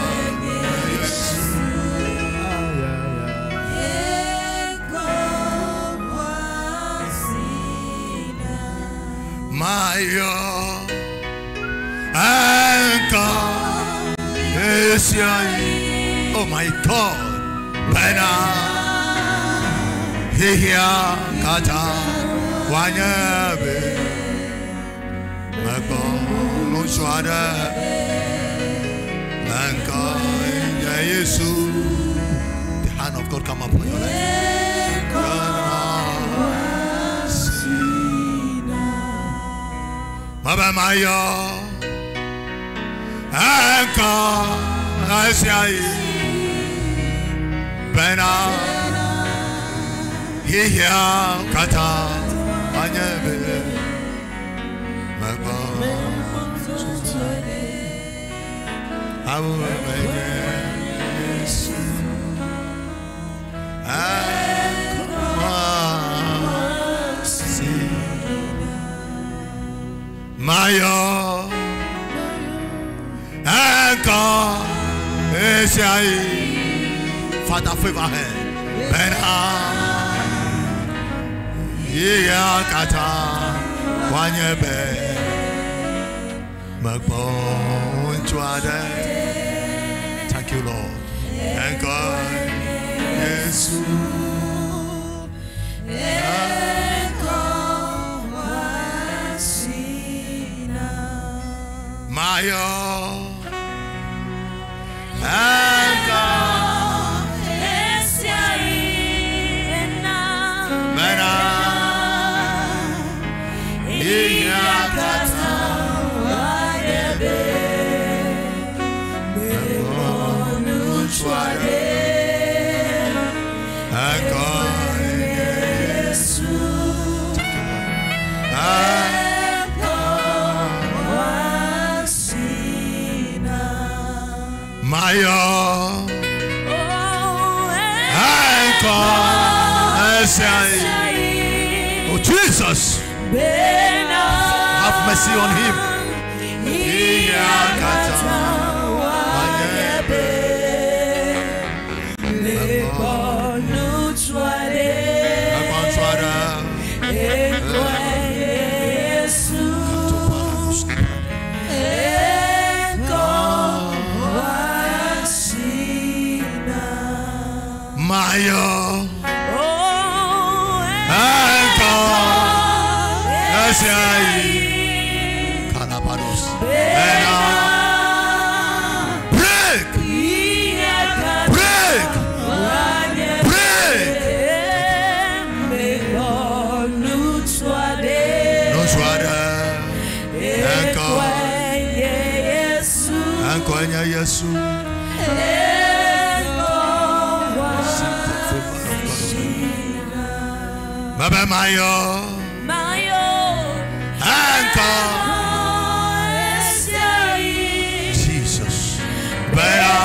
Mayo oh my God, Bena Hia Kata Wanyabe Mako no Swada Lanka Yesu. The hand of God come upon your life. Baba Mayo Anka Asiai Bena Hia Kata Anyebe Mako Abu Yesu Mayo Anka Esiai Father favor her Bena Iya Kata Wanyebe Magbo Unchwade. Thank you, Lord. Anka Yesu Mayo Anka Esiai Bena Iya Kata Wanyebe Memonuchwade Anka Yesu Mayo Anka Esiai. Oh Jesus, have mercy on him. Mayo Anka Esiai Kalabados break break break no swada Anka Yesu Baba Mayo Anka Jesus Bena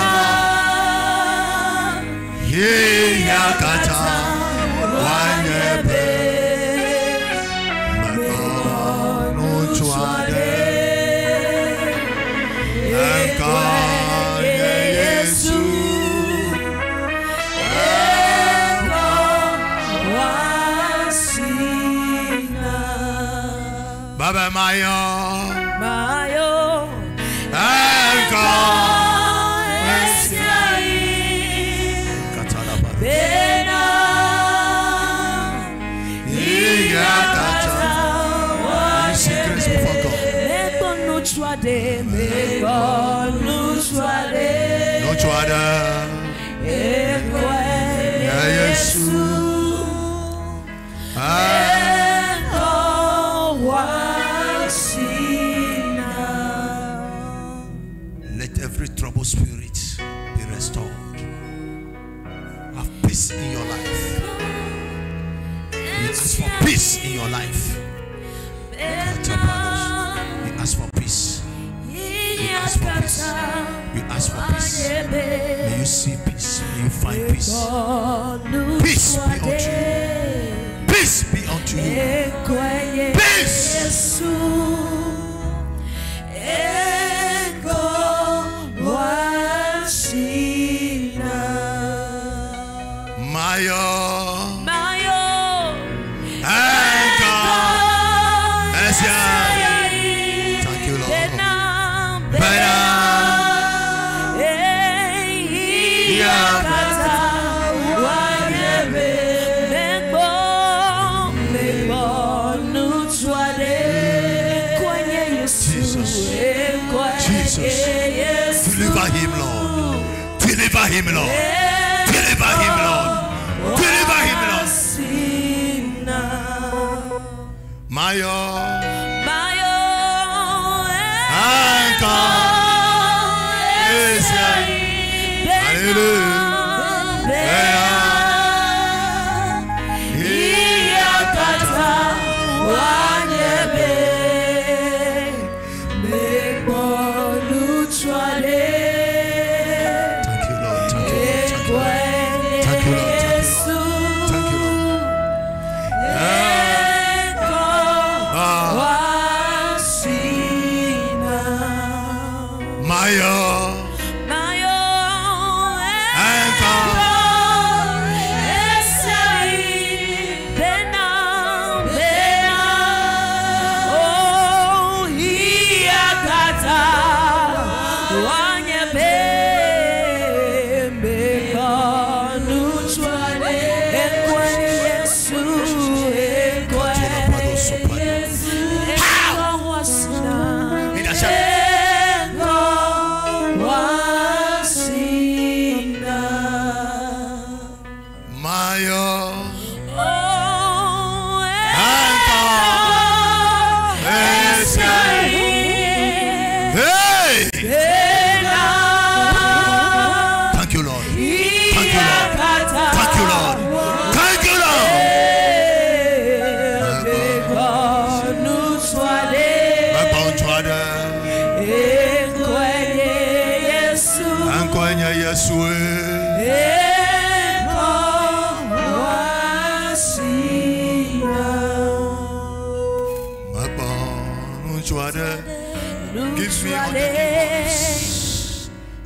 Hia Kata Wanyebe Memonuchwade Anka Yesu Baba Mayo Anka Esiai Bena Iya Kata Wanyebe Memonuchwade Yesu Let every troubled spirit be restored. Have peace in your life. We ask for peace in your life. We ask for peace. We ask for peace. We ask for peace. May you see peace. May you find peace. Peace be unto you. Peace be unto you. Peace. Mayo Anka Esiai him, Lord. Deliver him, Lord. Deliver him, Lord. Mayo.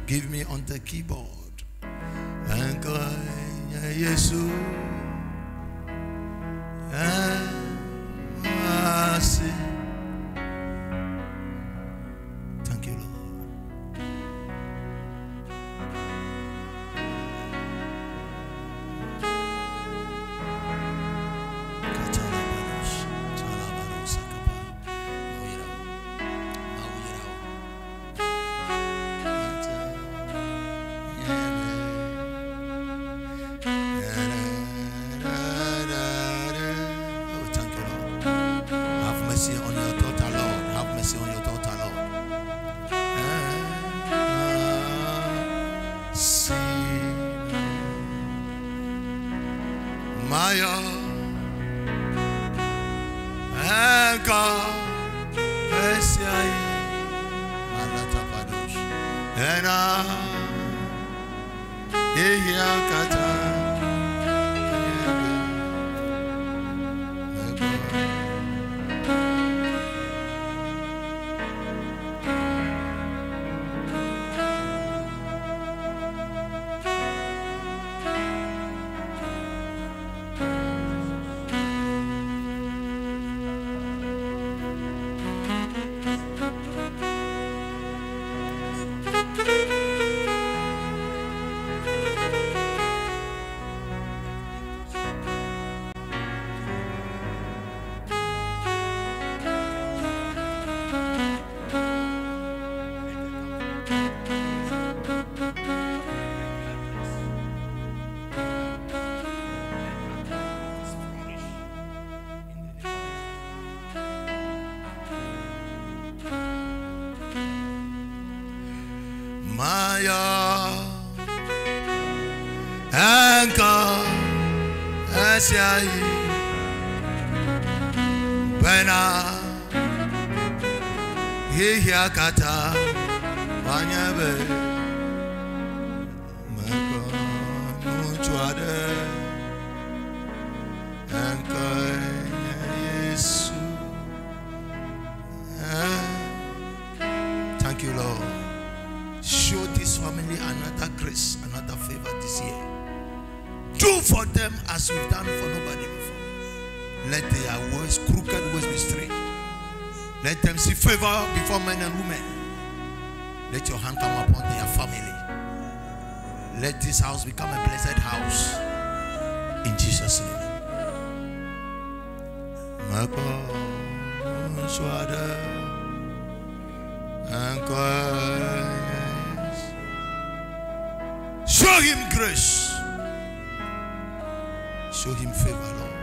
Give me on the keyboard. Thank you, Lord. Kata wanyabe mako mutuade Yesu. Thank you, Lord. Show this family another grace, another favor this year. Do for them as we've done for nobody before. Let their ways, crooked ways, be straight. Let them see favor before men and women. Let your hand come upon their family. Let this house become a blessed house. In Jesus' name. Show Show him grace. Show him favor, Lord.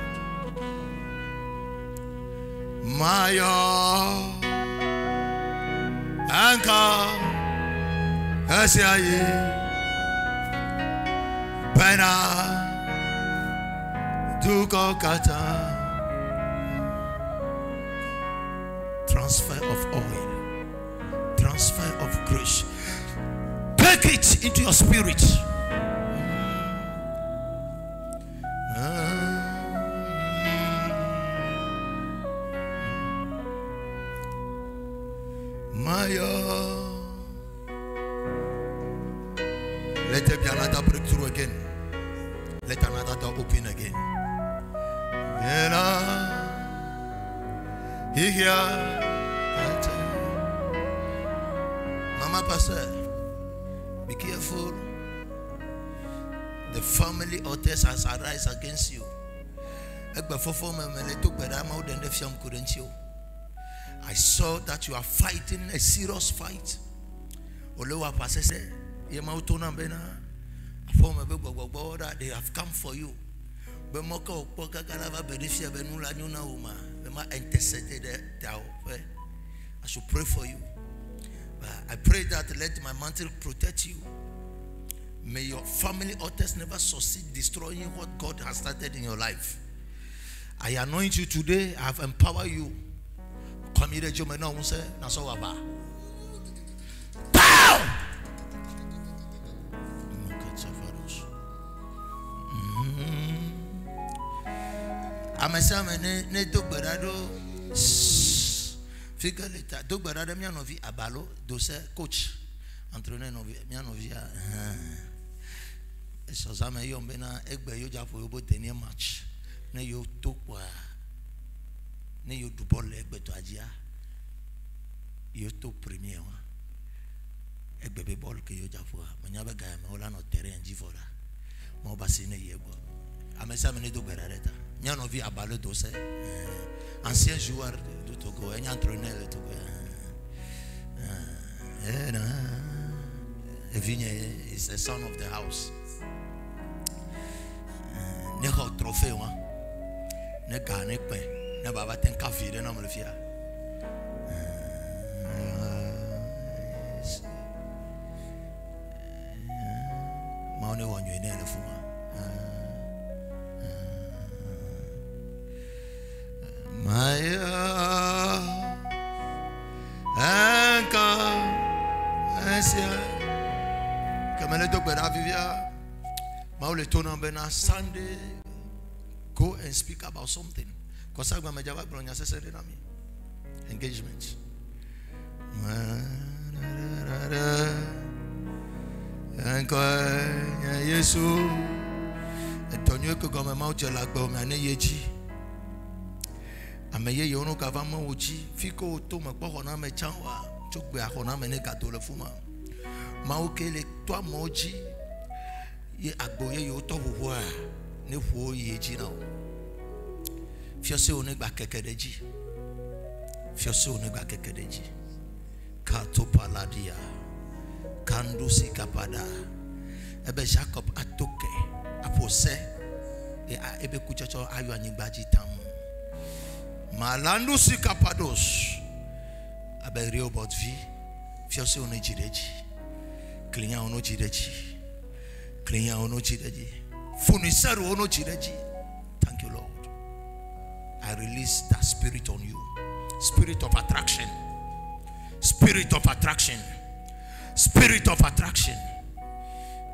My anchor, as I Bena Dukokata. Transfer of oil, transfer of grace. Take it into your spirit. Let there be another breakthrough again. Let another door open again. Mama Pastor, be careful. The family altars has arise against you. I saw that you are fighting a serious fight. They have come for you. I should pray for you. I pray that let my mantle protect you. May your family altars never succeed destroying what God has started in your life. I anoint you today. I have empowered you. Come here, I'm a salmon, ne do berado. Figure later, do berado mianovi abalo, dose coach, entraîneur novi mianovia. So Zama yombena egbe yoja for yobo tenir match. Ne yo tokwa, ne yo dubol egbe to ajia. Yo to premier one. Egbe be ball ke yoja for. Manyabe gaya me ola no terrain jifora. Mo basi ne yebo. Amesa me ne do berareta. Mianovi abalo dose. Ancien joueur de Togo, un entraîneur de Togo. Vigne is the son of the house. Ne ho trophée wa. Ne gane pe. Ne baba ten kafire na mlefia. Ma ne wonyo ne le fuma. My anchor, come on, Dr. Avivia. Maule Tona Bena Sunday. Go and speak about something. Because I'm going to have engagement. Anchor, Yesu. Antonio Kogama Maucha Lagbo, Mane Yechi. Ameye yono kavama uchi fiko to makbona me chanwa chokbe akona me ne gato le fuma ma okele to moji ye agboye yo to huwa ne fu ye ji na fiose one gba kekedeji fiose one gba kekedeji kato paladia kandusi kapada ebe Jacob atoke apose e ebe kuchacho ayo anyigbaji tam Malando si kapados aberio about vi fiose ono jireji client ono jireji client ono jireji fournisseur ono jireji. Thank you, Lord. I release that spirit on you, spirit of attraction, spirit of attraction, spirit of attraction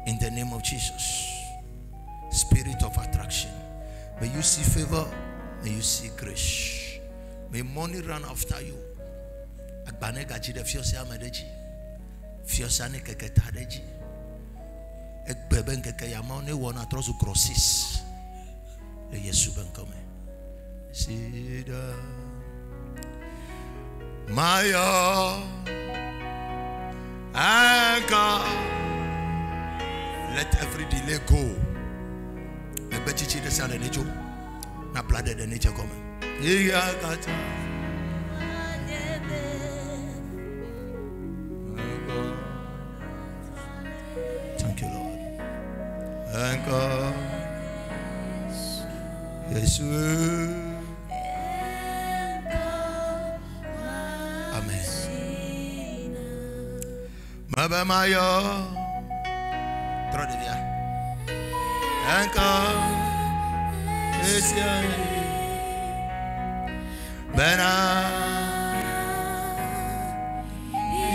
in the name of Jesus. Spirit of attraction, may you see favor, may you see grace. May money run after you. Agbane gaji de fiose amedeji. Fiose ane keke tadeji. Ekbebe nkeke yamone wana trozu grossis. Le Yesu ben kome. Sida. Maya. Anchor. Let every delay go. Ekbe chichi de sane nejo. Na blade de nejo kome. Thank you, Lord. Jésus. Amen. Baba Mayo. Trop de bien. Encore. Bena.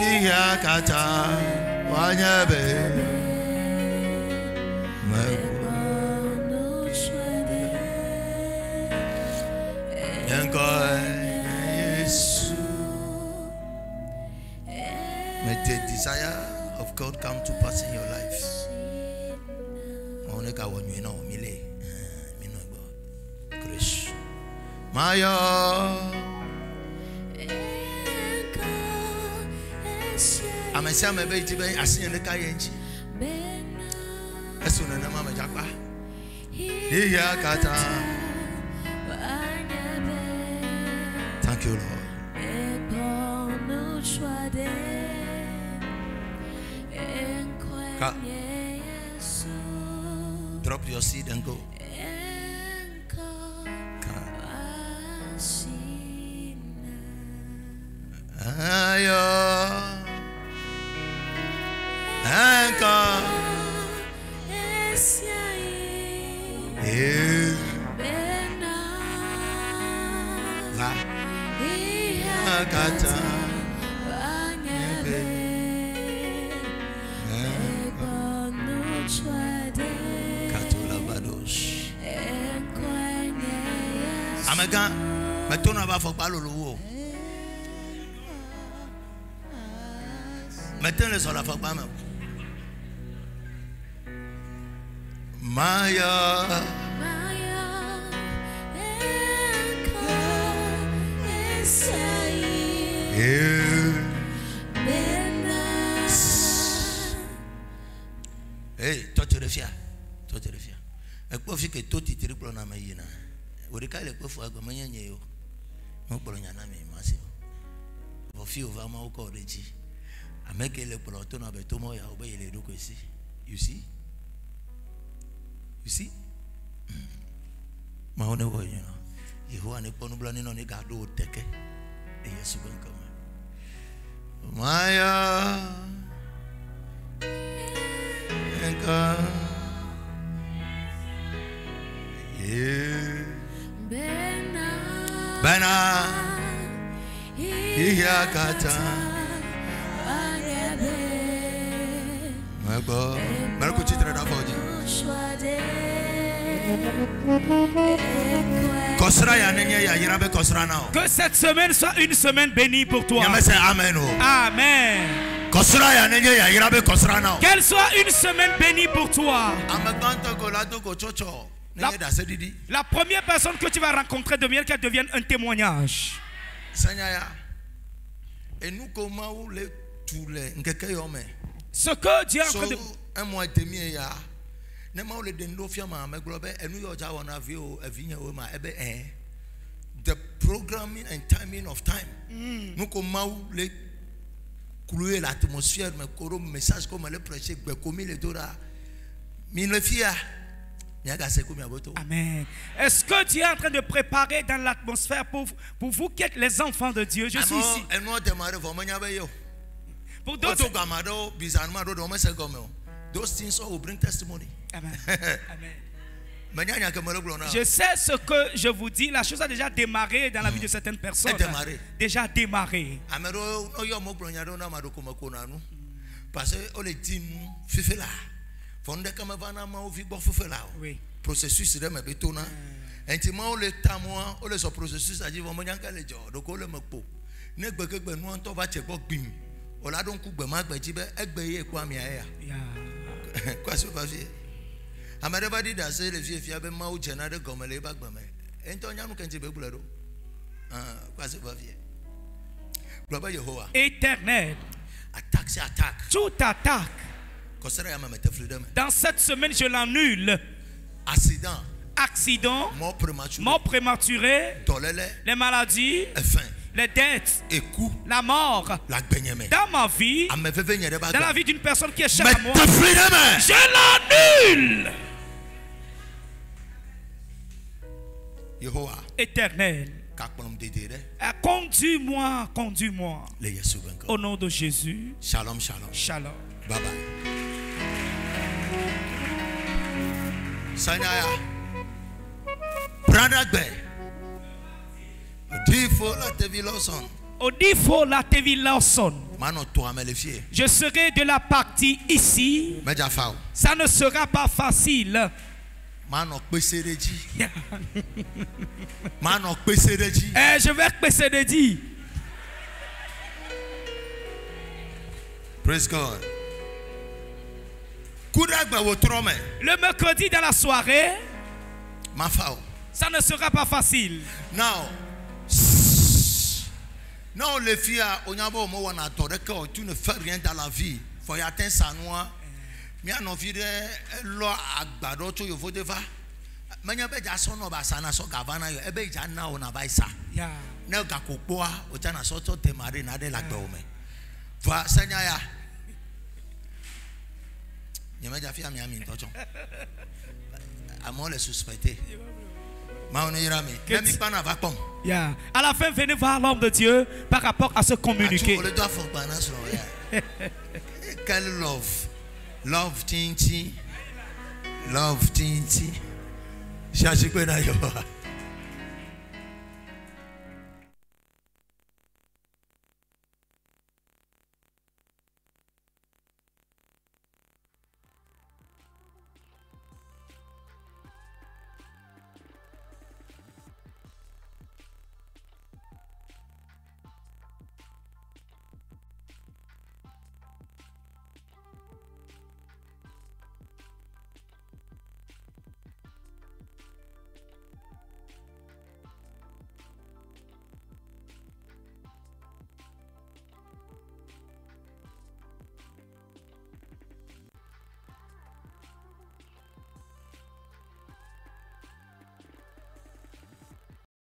Iya kata. Wanyabe. May the desire of God come to pass in your life. Grace. Maya. I'm a summer baby. I see in the Kayenji. As soon as Mama Japa. Iya kata. Thank you, Lord. Drop your seed and go. Mettez-le sur la femme. Maya. Hey, toi tu reviens. Toi tu reviens. Et quoi fait que toi tu te reprends à ma yéna. Vous recalez quoi faut que manya nyeyo. Mon polonia na mi masi. Vos filles vraiment au corps de Dieu. Ameke le poloto na beto mo ya obeye le doko ici. You see? You see? Ma one wo you know. Yehowa ne ponu blani no ne gado teke. E Yesu bon kama. Maya. Enka. Bena. Iya kata. Que cette semaine soit une semaine bénie pour toi. Amen. Amen. Qu'elle soit une semaine bénie pour toi. La première personne que tu vas rencontrer devient qu'elle devienne un témoignage. Et nous comment les tous les ce que Dieu est en train de un mois et demi ya ne ma le dendo fiama me globe enu yo ja wona view avinya o ma ebe the programming and timing of time nous comment les clouer l'atmosphère mais koro message comme le prêcher gbe komi le dora mi le fia nyaga se komi aboto. Amen. Est-ce que Dieu est en train de préparer dans l'atmosphère pour vous qui êtes les enfants de Dieu? Je suis ici. Pour d'autres, those things will bring testimony. Amen. Je sais ce que je vous dis. La chose a déjà démarré dans la vie de certaines personnes. Déjà démarré. Oui. Processus de bétona. Intimement le tamoa, on le so processus a dit on manyanka le jo, donc on le mekpo. Ne gbeke gbe nu onto ba chekpo gbim. O la don ku gbe ma gbe ji be egbe ye kwa mi aya. Quoi se passe? Amade ba di da se le vie fia be ma o jena de gomele ba gbe me. Ento nya nu kenti be gbuledo. Quoi se passe? Globa Yehowa. Éternel. Attaque c'est attaque. Tout attaque. Dans cette semaine, je l'annule. Accident, mort prématurée, les maladies, les dettes, la mort, dans ma vie, dans la vie d'une personne qui est chère à moi, je l'annule. Éternel, conduis-moi, conduis-moi. Au nom de Jésus. Shalom, shalom. Shalom. Bye bye. Sanyaya. Brandagbe. Odifo la tevi Lawson. Odifo la tevi Lawson. Je serai de la partie ici. Ça ne sera pas facile. Je vais baisser de dire. Praise God. Le mercredi dans la soirée, ça ne sera pas facile. Non, les filles, tu ne fais rien dans la vie. Faut y atteindre ça, noir. Mais on vit l'eau à Baroto, you vote va. Manya be jason no basana so gavana yo ebe jana ona baisa. Yeah. Ne gakopoa o jana so to temare na de la gome. Va sanya ya. Nyama jafi ami ami ntocho. Amo le suspecté. Yeah. À la fin, venez voir l'homme de Dieu par rapport à ce communiqué. Quel love. Love tinti. Love tinti.